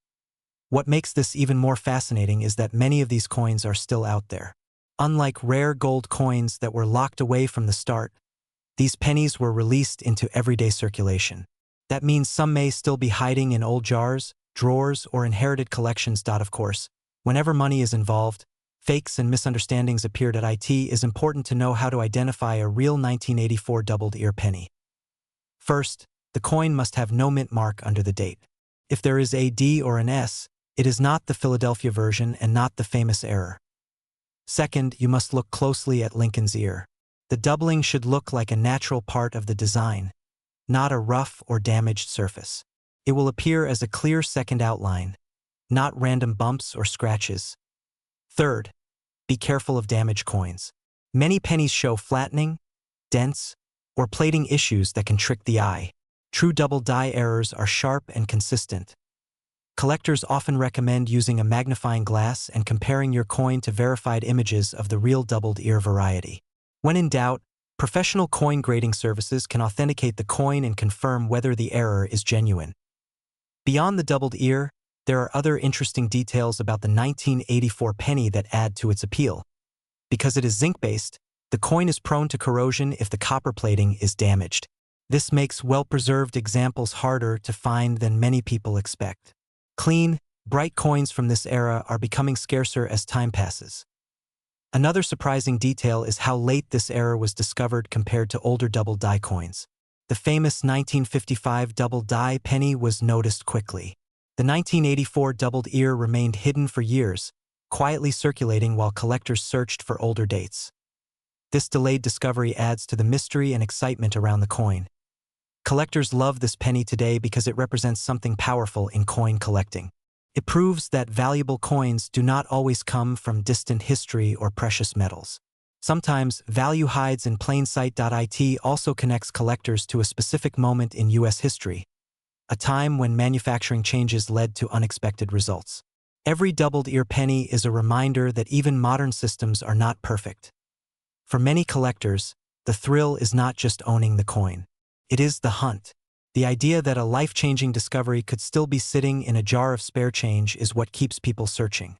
What makes this even more fascinating is that many of these coins are still out there. Unlike rare gold coins that were locked away from the start, these pennies were released into everyday circulation. That means some may still be hiding in old jars, drawers, or inherited collections. Of course, whenever money is involved, fakes and misunderstandings appear. It is important to know how to identify a real 1984 doubled ear penny. First, the coin must have no mint mark under the date. If there is a D or an S, it is not the Philadelphia version and not the famous error. Second, you must look closely at Lincoln's ear. The doubling should look like a natural part of the design, not a rough or damaged surface. It will appear as a clear second outline, not random bumps or scratches. Third, be careful of damaged coins. Many pennies show flattening, dents, or plating issues that can trick the eye. True double die errors are sharp and consistent. Collectors often recommend using a magnifying glass and comparing your coin to verified images of the real doubled ear variety. When in doubt, professional coin grading services can authenticate the coin and confirm whether the error is genuine. Beyond the doubled ear, there are other interesting details about the 1984 penny that add to its appeal. Because it is zinc-based, the coin is prone to corrosion if the copper plating is damaged. This makes well-preserved examples harder to find than many people expect. Clean, bright coins from this era are becoming scarcer as time passes. Another surprising detail is how late this era was discovered compared to older double die coins. The famous 1955 double die penny was noticed quickly. The 1984 doubled ear remained hidden for years, quietly circulating while collectors searched for older dates. This delayed discovery adds to the mystery and excitement around the coin. Collectors love this penny today because it represents something powerful in coin collecting. It proves that valuable coins do not always come from distant history or precious metals. Sometimes, value hides in plain sight. It also connects collectors to a specific moment in U.S. history, a time when manufacturing changes led to unexpected results. Every doubled-ear penny is a reminder that even modern systems are not perfect. For many collectors, the thrill is not just owning the coin. It is the hunt. The idea that a life-changing discovery could still be sitting in a jar of spare change is what keeps people searching.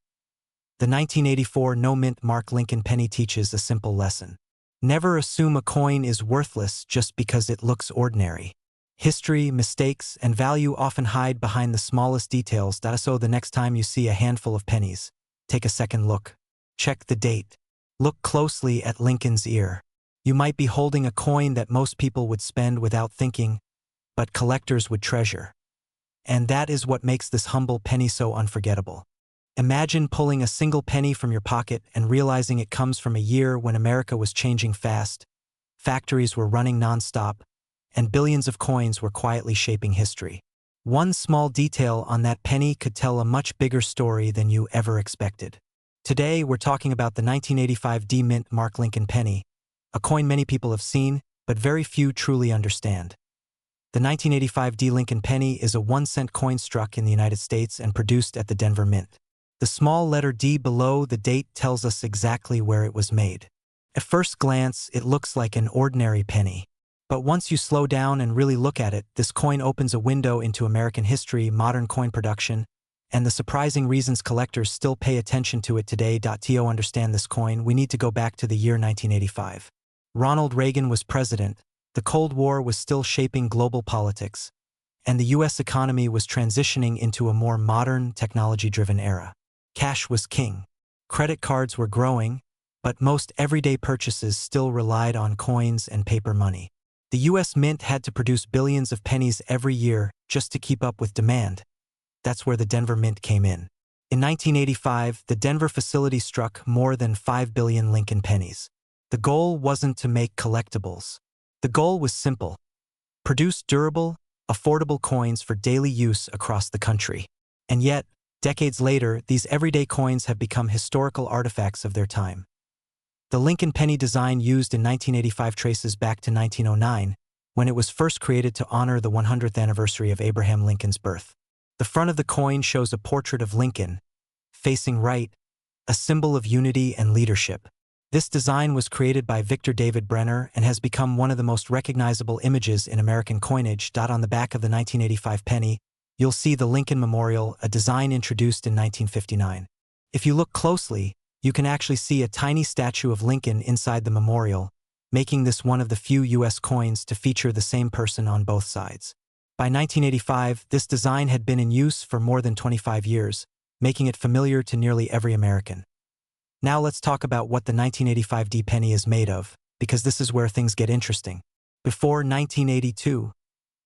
The 1984 no-mint Mark Lincoln penny teaches a simple lesson. Never assume a coin is worthless just because it looks ordinary. History, mistakes, and value often hide behind the smallest details. So the next time you see a handful of pennies, take a second look. Check the date. Look closely at Lincoln's ear. You might be holding a coin that most people would spend without thinking, but collectors would treasure. And that is what makes this humble penny so unforgettable. Imagine pulling a single penny from your pocket and realizing it comes from a year when America was changing fast, factories were running non-stop, and billions of coins were quietly shaping history. One small detail on that penny could tell a much bigger story than you ever expected. Today, we're talking about the 1985 D-Mint Mark Lincoln penny, a coin many people have seen, but very few truly understand. The 1985 D. Lincoln penny is a 1-cent coin struck in the United States and produced at the Denver Mint. The small letter D below the date tells us exactly where it was made. At first glance, it looks like an ordinary penny. But once you slow down and really look at it, this coin opens a window into American history, modern coin production, and the surprising reasons collectors still pay attention to it today. To understand this coin, we need to go back to the year 1985. Ronald Reagan was president. The Cold War was still shaping global politics, and the U.S. economy was transitioning into a more modern, technology-driven era. Cash was king. Credit cards were growing, but most everyday purchases still relied on coins and paper money. The U.S. Mint had to produce billions of pennies every year just to keep up with demand. That's where the Denver Mint came in. In 1985, the Denver facility struck more than 5 billion Lincoln pennies. The goal wasn't to make collectibles. The goal was simple: produce durable, affordable coins for daily use across the country. And yet, decades later, these everyday coins have become historical artifacts of their time. The Lincoln penny design used in 1985 traces back to 1909, when it was first created to honor the 100th anniversary of Abraham Lincoln's birth. The front of the coin shows a portrait of Lincoln, facing right, a symbol of unity and leadership. This design was created by Victor David Brenner and has become one of the most recognizable images in American coinage. On the back of the 1985 penny, you'll see the Lincoln Memorial, a design introduced in 1959. If you look closely, you can actually see a tiny statue of Lincoln inside the memorial, making this one of the few U.S. coins to feature the same person on both sides. By 1985, this design had been in use for more than 25 years, making it familiar to nearly every American. Now let's talk about what the 1985 D penny is made of, because this is where things get interesting. Before 1982,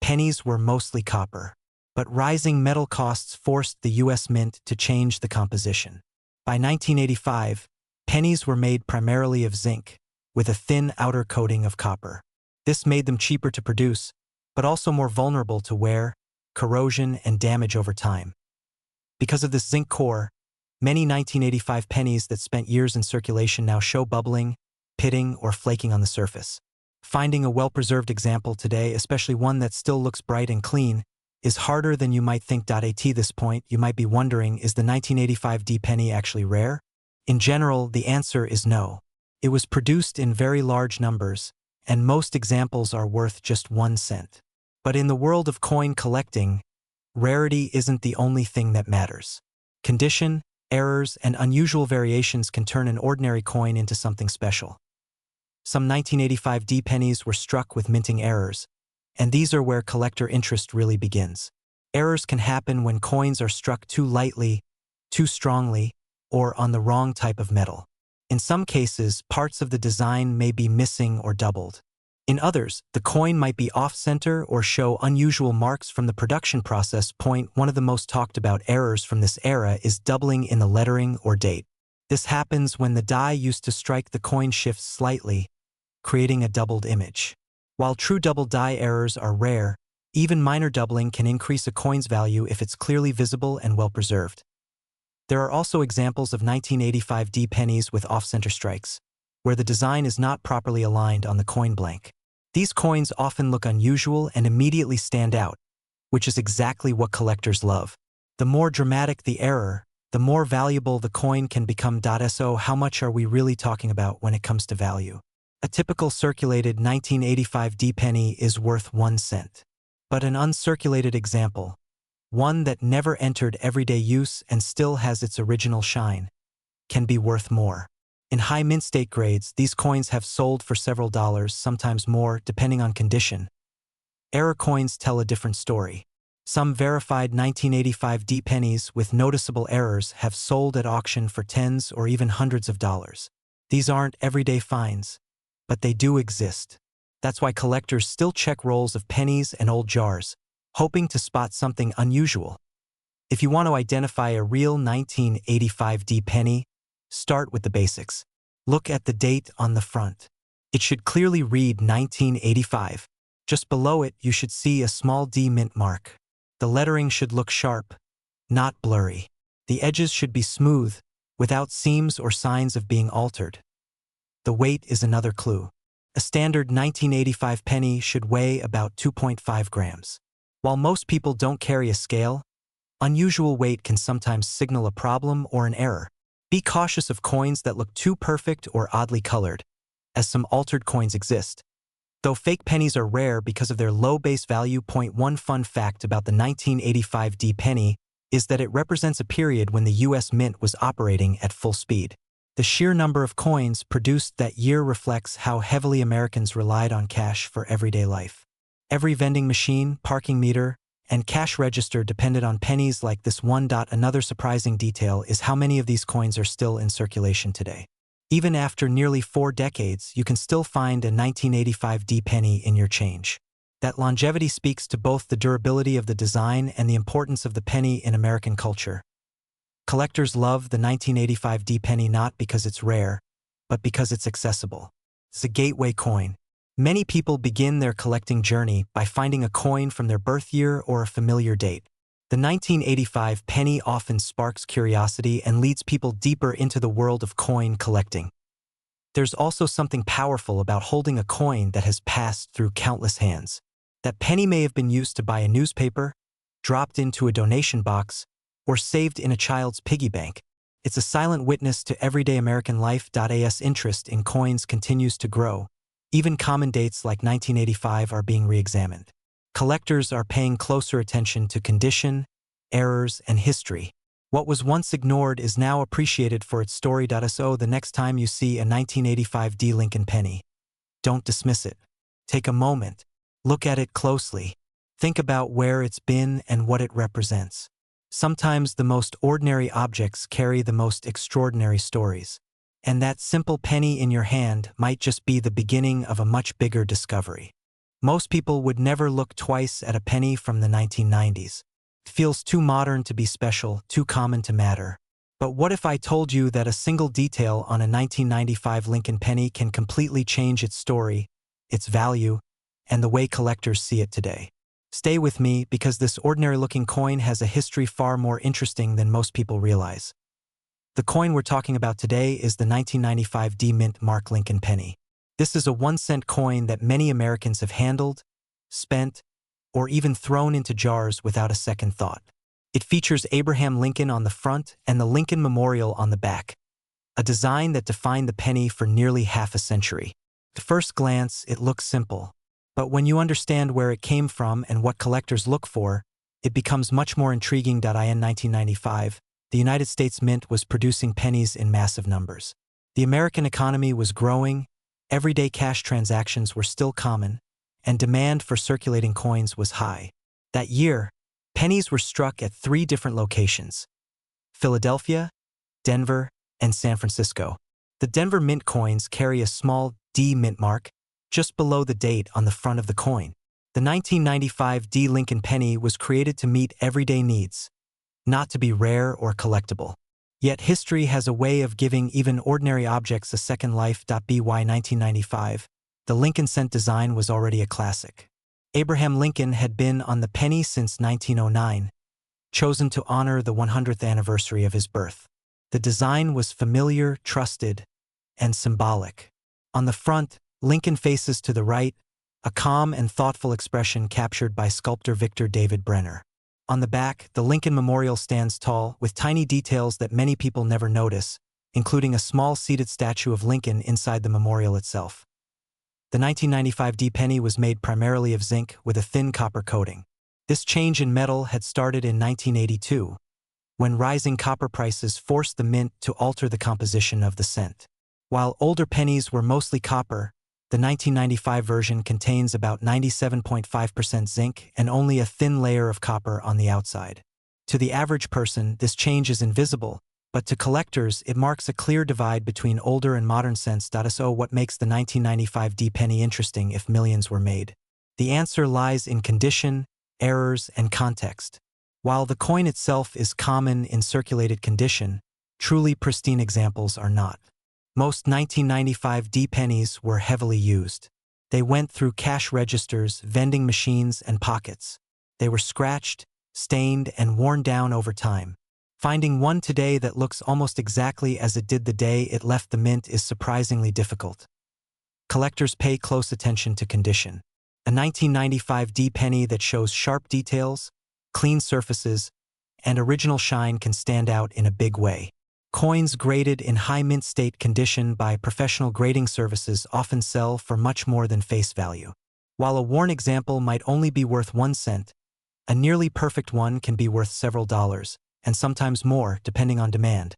pennies were mostly copper, but rising metal costs forced the U.S. Mint to change the composition. By 1985, pennies were made primarily of zinc, with a thin outer coating of copper. This made them cheaper to produce, but also more vulnerable to wear, corrosion, and damage over time. Because of this zinc core, many 1985 pennies that spent years in circulation now show bubbling, pitting, or flaking on the surface. Finding a well-preserved example today, especially one that still looks bright and clean, is harder than you might think. At this point, you might be wondering, is the 1985 D penny actually rare? In general, the answer is no. It was produced in very large numbers, and most examples are worth just 1 cent. But in the world of coin collecting, rarity isn't the only thing that matters. Condition, errors, and unusual variations can turn an ordinary coin into something special. Some 1985 D pennies were struck with minting errors, and these are where collector interest really begins. Errors can happen when coins are struck too lightly, too strongly, or on the wrong type of metal. In some cases, parts of the design may be missing or doubled. In others, the coin might be off-center or show unusual marks from the production process. One of the most talked about errors from this era is doubling in the lettering or date. This happens when the die used to strike the coin shifts slightly, creating a doubled image. While true double die errors are rare, even minor doubling can increase a coin's value if it's clearly visible and well-preserved. There are also examples of 1985 D pennies with off-center strikes, where the design is not properly aligned on the coin blank. These coins often look unusual and immediately stand out, which is exactly what collectors love. The more dramatic the error, the more valuable the coin can become. So how much are we really talking about when it comes to value? A typical circulated 1985 D penny is worth 1 cent. But an uncirculated example, one that never entered everyday use and still has its original shine, can be worth more. In high mint state grades, these coins have sold for several dollars, sometimes more, depending on condition. Error coins tell a different story. Some verified 1985 D pennies with noticeable errors have sold at auction for tens or even hundreds of dollars. These aren't everyday finds, but they do exist. That's why collectors still check rolls of pennies and old jars, hoping to spot something unusual. If you want to identify a real 1985 D penny, start with the basics. Look at the date on the front. It should clearly read 1985. Just below it, you should see a small D mint mark. The lettering should look sharp, not blurry. The edges should be smooth, without seams or signs of being altered. The weight is another clue. A standard 1985 penny should weigh about 2.5 grams. While most people don't carry a scale, unusual weight can sometimes signal a problem or an error. Be cautious of coins that look too perfect or oddly colored, as some altered coins exist. Though fake pennies are rare because of their low base value. One fun fact about the 1985 D penny is that it represents a period when the US Mint was operating at full speed. The sheer number of coins produced that year reflects how heavily Americans relied on cash for everyday life. Every vending machine, parking meter, and cash register depended on pennies like this one. Another surprising detail is how many of these coins are still in circulation today. Even after nearly 4 decades, you can still find a 1985 D penny in your change. That longevity speaks to both the durability of the design and the importance of the penny in American culture. Collectors love the 1985 D penny not because it's rare, but because it's accessible. It's a gateway coin. Many people begin their collecting journey by finding a coin from their birth year or a familiar date. The 1985 penny often sparks curiosity and leads people deeper into the world of coin collecting. There's also something powerful about holding a coin that has passed through countless hands. That penny may have been used to buy a newspaper, dropped into a donation box, or saved in a child's piggy bank. It's a silent witness to everyday American life. As interest in coins continues to grow, even common dates like 1985 are being re-examined. Collectors are paying closer attention to condition, errors, and history. What was once ignored is now appreciated for its story. So the next time you see a 1985 D Lincoln penny, don't dismiss it. Take a moment. Look at it closely. Think about where it's been and what it represents. Sometimes the most ordinary objects carry the most extraordinary stories. And that simple penny in your hand might just be the beginning of a much bigger discovery. Most people would never look twice at a penny from the 1990s. It feels too modern to be special, too common to matter. But what if I told you that a single detail on a 1995 Lincoln penny can completely change its story, its value, and the way collectors see it today? Stay with me because this ordinary-looking coin has a history far more interesting than most people realize. The coin we're talking about today is the 1995 D Mint Mark Lincoln penny. This is a 1-cent coin that many Americans have handled, spent, or even thrown into jars without a second thought. It features Abraham Lincoln on the front and the Lincoln Memorial on the back, a design that defined the penny for nearly half a century. At first glance, it looks simple, but when you understand where it came from and what collectors look for, it becomes much more intriguing. In 1995, the United States Mint was producing pennies in massive numbers. The American economy was growing, everyday cash transactions were still common, and demand for circulating coins was high. That year, pennies were struck at 3 different locations: Philadelphia, Denver, and San Francisco. The Denver Mint coins carry a small D mint mark just below the date on the front of the coin. The 1995 D Lincoln penny was created to meet everyday needs, not to be rare or collectible. Yet history has a way of giving even ordinary objects a second life. By 1995, the Lincoln cent design was already a classic. Abraham Lincoln had been on the penny since 1909, chosen to honor the 100th anniversary of his birth. The design was familiar, trusted, and symbolic. On the front, Lincoln faces to the right, a calm and thoughtful expression captured by sculptor Victor David Brenner. On the back, the Lincoln Memorial stands tall, with tiny details that many people never notice, including a small seated statue of Lincoln inside the memorial itself. The 1995 D penny was made primarily of zinc with a thin copper coating. This change in metal had started in 1982, when rising copper prices forced the mint to alter the composition of the cent. While older pennies were mostly copper, the 1995 version contains about 97.5% zinc and only a thin layer of copper on the outside. To the average person, this change is invisible, but to collectors, it marks a clear divide between older and modern cents. So what makes the 1995 D penny interesting if millions were made? The answer lies in condition, errors, and context. While the coin itself is common in circulated condition, truly pristine examples are not. Most 1995 D pennies were heavily used. They went through cash registers, vending machines, and pockets. They were scratched, stained, and worn down over time. Finding one today that looks almost exactly as it did the day it left the mint is surprisingly difficult. Collectors pay close attention to condition. A 1995 D penny that shows sharp details, clean surfaces, and original shine can stand out in a big way. Coins graded in high mint state condition by professional grading services often sell for much more than face value. While a worn example might only be worth 1 cent, a nearly perfect one can be worth several dollars, and sometimes more, depending on demand.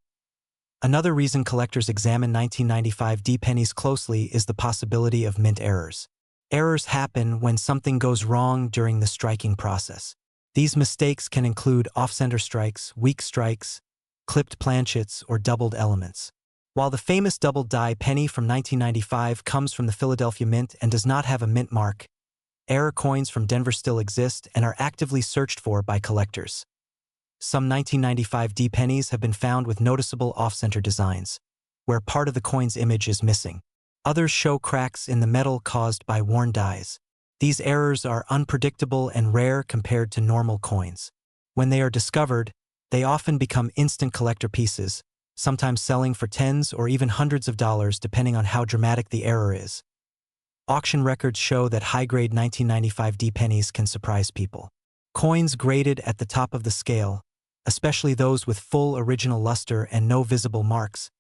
Another reason collectors examine 1995 D pennies closely is the possibility of mint errors. Errors happen when something goes wrong during the striking process. These mistakes can include off-center strikes, weak strikes, clipped planchets, or doubled elements. While the famous double die penny from 1995 comes from the Philadelphia Mint and does not have a mint mark, error coins from Denver still exist and are actively searched for by collectors. Some 1995 D pennies have been found with noticeable off-center designs, where part of the coin's image is missing. Others show cracks in the metal caused by worn dies. These errors are unpredictable and rare compared to normal coins. When they are discovered, they often become instant collector pieces, sometimes selling for tens or even hundreds of dollars depending on how dramatic the error is. Auction records show that high-grade 1995 D pennies can surprise people. Coins graded at the top of the scale, especially those with full original luster and no visible marks,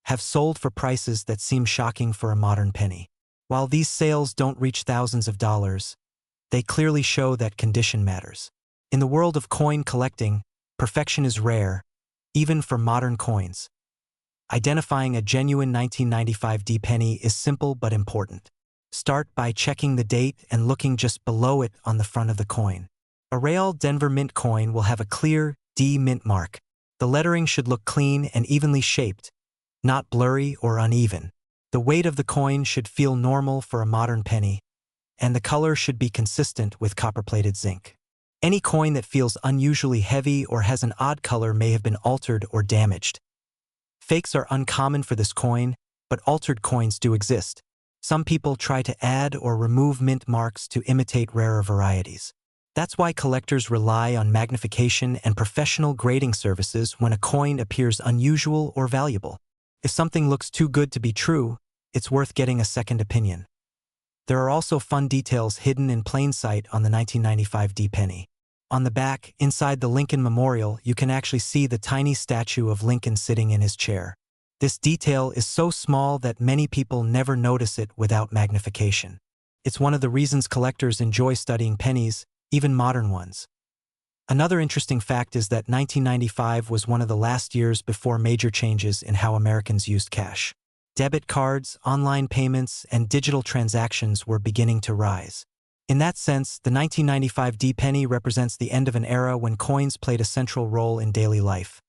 have sold for prices that seem shocking for a modern penny. While these sales don't reach thousands of dollars, they clearly show that condition matters. In the world of coin collecting, perfection is rare, even for modern coins. Identifying a genuine 1995 D penny is simple but important. Start by checking the date and looking just below it on the front of the coin. A real Denver Mint coin will have a clear D mint mark. The lettering should look clean and evenly shaped, not blurry or uneven. The weight of the coin should feel normal for a modern penny, and the color should be consistent with copper-plated zinc. Any coin that feels unusually heavy or has an odd color may have been altered or damaged. Fakes are uncommon for this coin, but altered coins do exist. Some people try to add or remove mint marks to imitate rarer varieties. That's why collectors rely on magnification and professional grading services when a coin appears unusual or valuable. If something looks too good to be true, it's worth getting a second opinion. There are also fun details hidden in plain sight on the 1995 D penny. On the back, inside the Lincoln Memorial, you can actually see the tiny statue of Lincoln sitting in his chair. This detail is so small that many people never notice it without magnification. It's one of the reasons collectors enjoy studying pennies, even modern ones. Another interesting fact is that 1995 was one of the last years before major changes in how Americans used cash. Debit cards, online payments, and digital transactions were beginning to rise. In that sense, the 1995 D penny represents the end of an era when coins played a central role in daily life.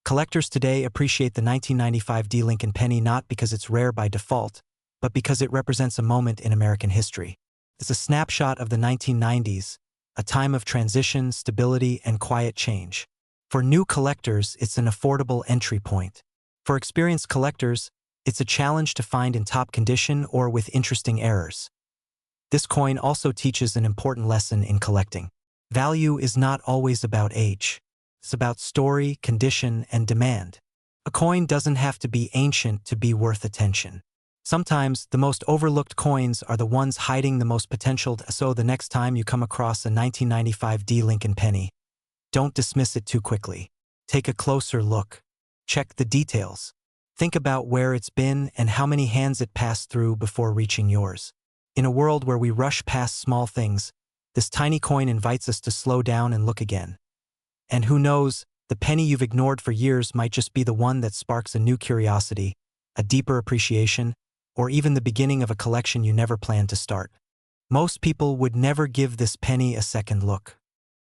Collectors today appreciate the 1995 D Lincoln penny not because it's rare by default, but because it represents a moment in American history. It's a snapshot of the 1990s, a time of transition, stability, and quiet change. For new collectors, it's an affordable entry point. For experienced collectors, it's a challenge to find in top condition or with interesting errors. This coin also teaches an important lesson in collecting. Value is not always about age. It's about story, condition, and demand. A coin doesn't have to be ancient to be worth attention. Sometimes, the most overlooked coins are the ones hiding the most potential, so the next time you come across a 1995 D Lincoln penny, don't dismiss it too quickly. Take a closer look. Check the details. Think about where it's been and how many hands it passed through before reaching yours. In a world where we rush past small things, this tiny coin invites us to slow down and look again. And who knows, the penny you've ignored for years might just be the one that sparks a new curiosity, a deeper appreciation, or even the beginning of a collection you never planned to start. Most people would never give this penny a second look.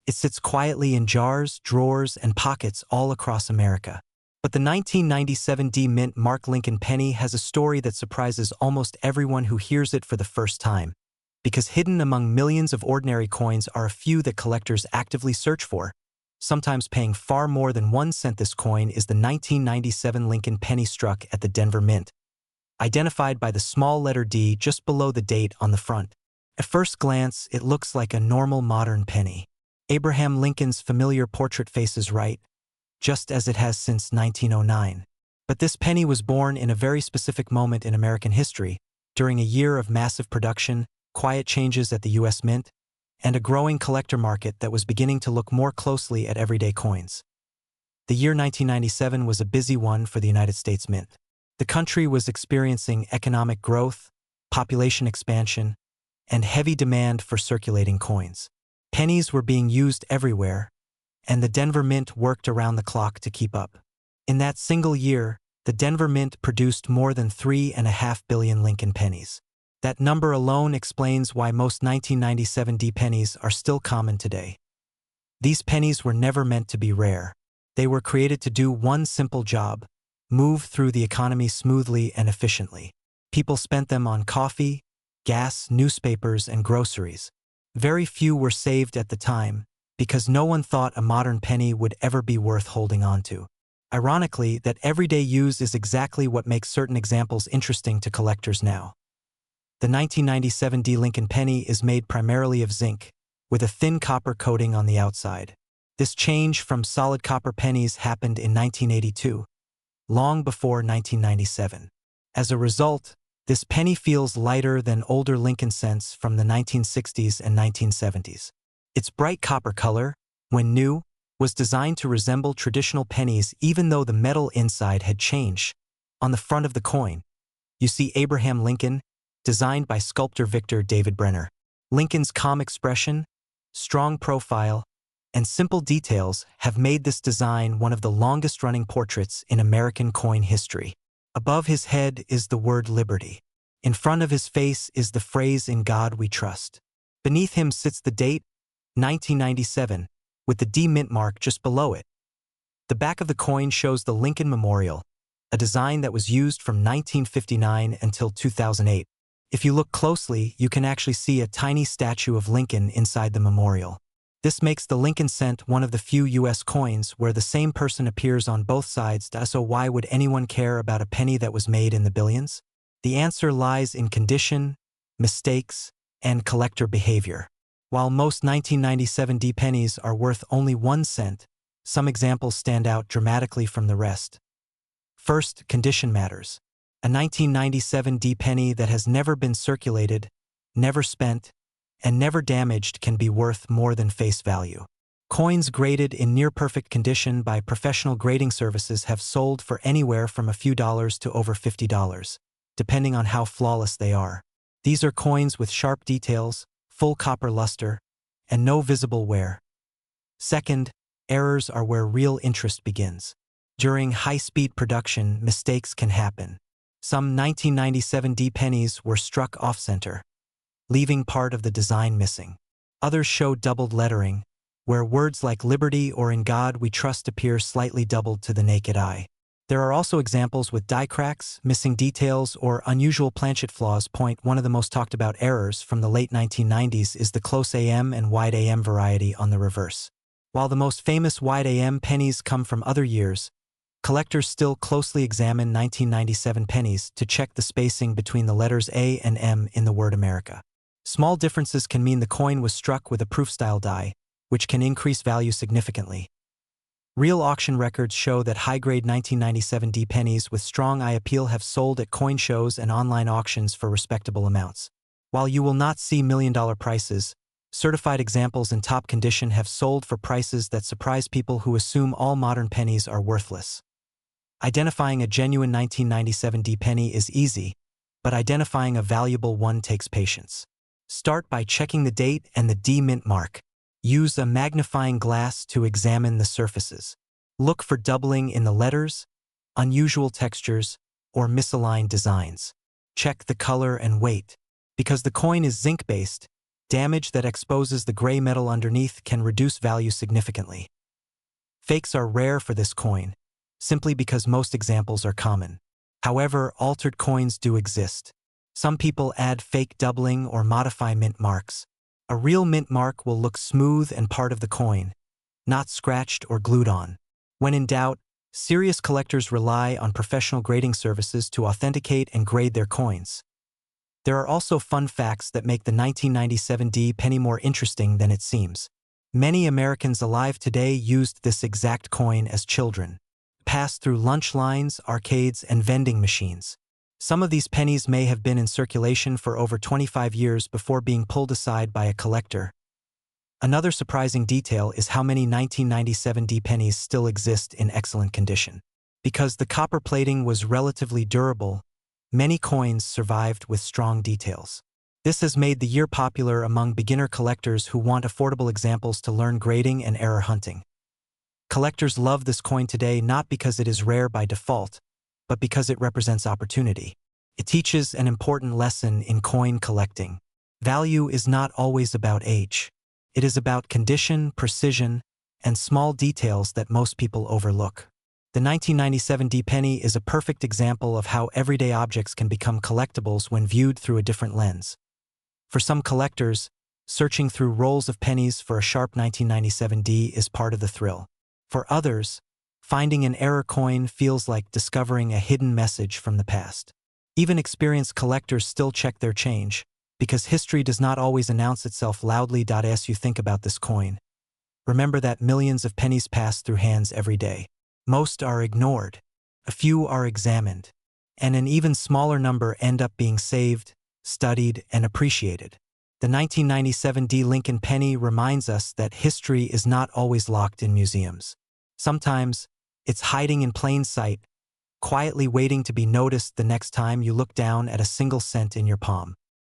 It sits quietly in jars, drawers, and pockets all across America. But the 1997 D Mint Mark Lincoln penny has a story that surprises almost everyone who hears it for the first time, because hidden among millions of ordinary coins are a few that collectors actively search for, sometimes paying far more than 1 cent. This coin is the 1997 Lincoln penny struck at the Denver Mint, identified by the small letter D just below the date on the front. At first glance, it looks like a normal modern penny. Abraham Lincoln's familiar portrait faces right, just as it has since 1909. But this penny was born in a very specific moment in American history, during a year of massive production, quiet changes at the U.S. Mint, and a growing collector market that was beginning to look more closely at everyday coins. The year 1997 was a busy one for the United States Mint. The country was experiencing economic growth, population expansion, and heavy demand for circulating coins. Pennies were being used everywhere, and the Denver Mint worked around the clock to keep up. In that single year, the Denver Mint produced more than 3.5 billion Lincoln pennies. That number alone explains why most 1997 D pennies are still common today. These pennies were never meant to be rare. They were created to do one simple job: move through the economy smoothly and efficiently. People spent them on coffee, gas, newspapers, and groceries. Very few were saved at the time, because no one thought a modern penny would ever be worth holding on to. Ironically, that everyday use is exactly what makes certain examples interesting to collectors now. The 1997 D Lincoln penny is made primarily of zinc, with a thin copper coating on the outside. This change from solid copper pennies happened in 1982, long before 1997. As a result, this penny feels lighter than older Lincoln cents from the 1960s and 1970s. Its bright copper color, when new, was designed to resemble traditional pennies even though the metal inside had changed. On the front of the coin, you see Abraham Lincoln, designed by sculptor Victor David Brenner. Lincoln's calm expression, strong profile, and simple details have made this design one of the longest-running portraits in American coin history. Above his head is the word liberty. In front of his face is the phrase "In God We Trust." Beneath him sits the date, 1997, with the D Mint mark just below it. The back of the coin shows the Lincoln Memorial, a design that was used from 1959 until 2008. If you look closely, you can actually see a tiny statue of Lincoln inside the memorial. This makes the Lincoln cent one of the few U.S. coins where the same person appears on both sides. So why would anyone care about a penny that was made in the billions? The answer lies in condition, mistakes, and collector behavior. While most 1997 D pennies are worth only 1 cent, some examples stand out dramatically from the rest. First, condition matters. A 1997 D penny that has never been circulated, never spent, and never damaged can be worth more than face value. Coins graded in near-perfect condition by professional grading services have sold for anywhere from a few dollars to over $50, depending on how flawless they are. These are coins with sharp details, full copper luster, and no visible wear. Second, errors are where real interest begins. During high-speed production, mistakes can happen. Some 1997 D pennies were struck off-center, leaving part of the design missing. Others show doubled lettering, where words like liberty or in God we trust appear slightly doubled to the naked eye. There are also examples with die cracks, missing details, or unusual planchet flaws. One of the most talked about errors from the late 1990s is the close AM and wide AM variety on the reverse. While the most famous wide AM pennies come from other years, collectors still closely examine 1997 pennies to check the spacing between the letters A and M in the word America. Small differences can mean the coin was struck with a proof-style die, which can increase value significantly. Real auction records show that high-grade 1997 D pennies with strong eye appeal have sold at coin shows and online auctions for respectable amounts. While you will not see million-dollar prices, certified examples in top condition have sold for prices that surprise people who assume all modern pennies are worthless. Identifying a genuine 1997 D penny is easy, but identifying a valuable one takes patience. Start by checking the date and the D mint mark. Use a magnifying glass to examine the surfaces. Look for doubling in the letters, unusual textures, or misaligned designs. Check the color and weight. Because the coin is zinc-based, damage that exposes the gray metal underneath can reduce value significantly. Fakes are rare for this coin, simply because most examples are common. However, altered coins do exist. Some people add fake doubling or modify mint marks. A real mint mark will look smooth and part of the coin, not scratched or glued on. When in doubt, serious collectors rely on professional grading services to authenticate and grade their coins. There are also fun facts that make the 1997 D penny more interesting than it seems. Many Americans alive today used this exact coin as children, passed through lunch lines, arcades, and vending machines. Some of these pennies may have been in circulation for over 25 years before being pulled aside by a collector. Another surprising detail is how many 1997 D pennies still exist in excellent condition. Because the copper plating was relatively durable, many coins survived with strong details. This has made the year popular among beginner collectors who want affordable examples to learn grading and error hunting. Collectors love this coin today not because it is rare by default, but because it represents opportunity. It teaches an important lesson in coin collecting. Value is not always about age. It is about condition, precision, and small details that most people overlook. The 1997 D penny is a perfect example of how everyday objects can become collectibles when viewed through a different lens. For some collectors, searching through rolls of pennies for a sharp 1997 D is part of the thrill. For others, finding an error coin feels like discovering a hidden message from the past. Even experienced collectors still check their change, because history does not always announce itself loudly. As you think about this coin, remember that millions of pennies pass through hands every day. Most are ignored, a few are examined, and an even smaller number end up being saved, studied, and appreciated. The 1997 D Lincoln penny reminds us that history is not always locked in museums. Sometimes, it's hiding in plain sight, quietly waiting to be noticed the next time you look down at a single cent in your palm.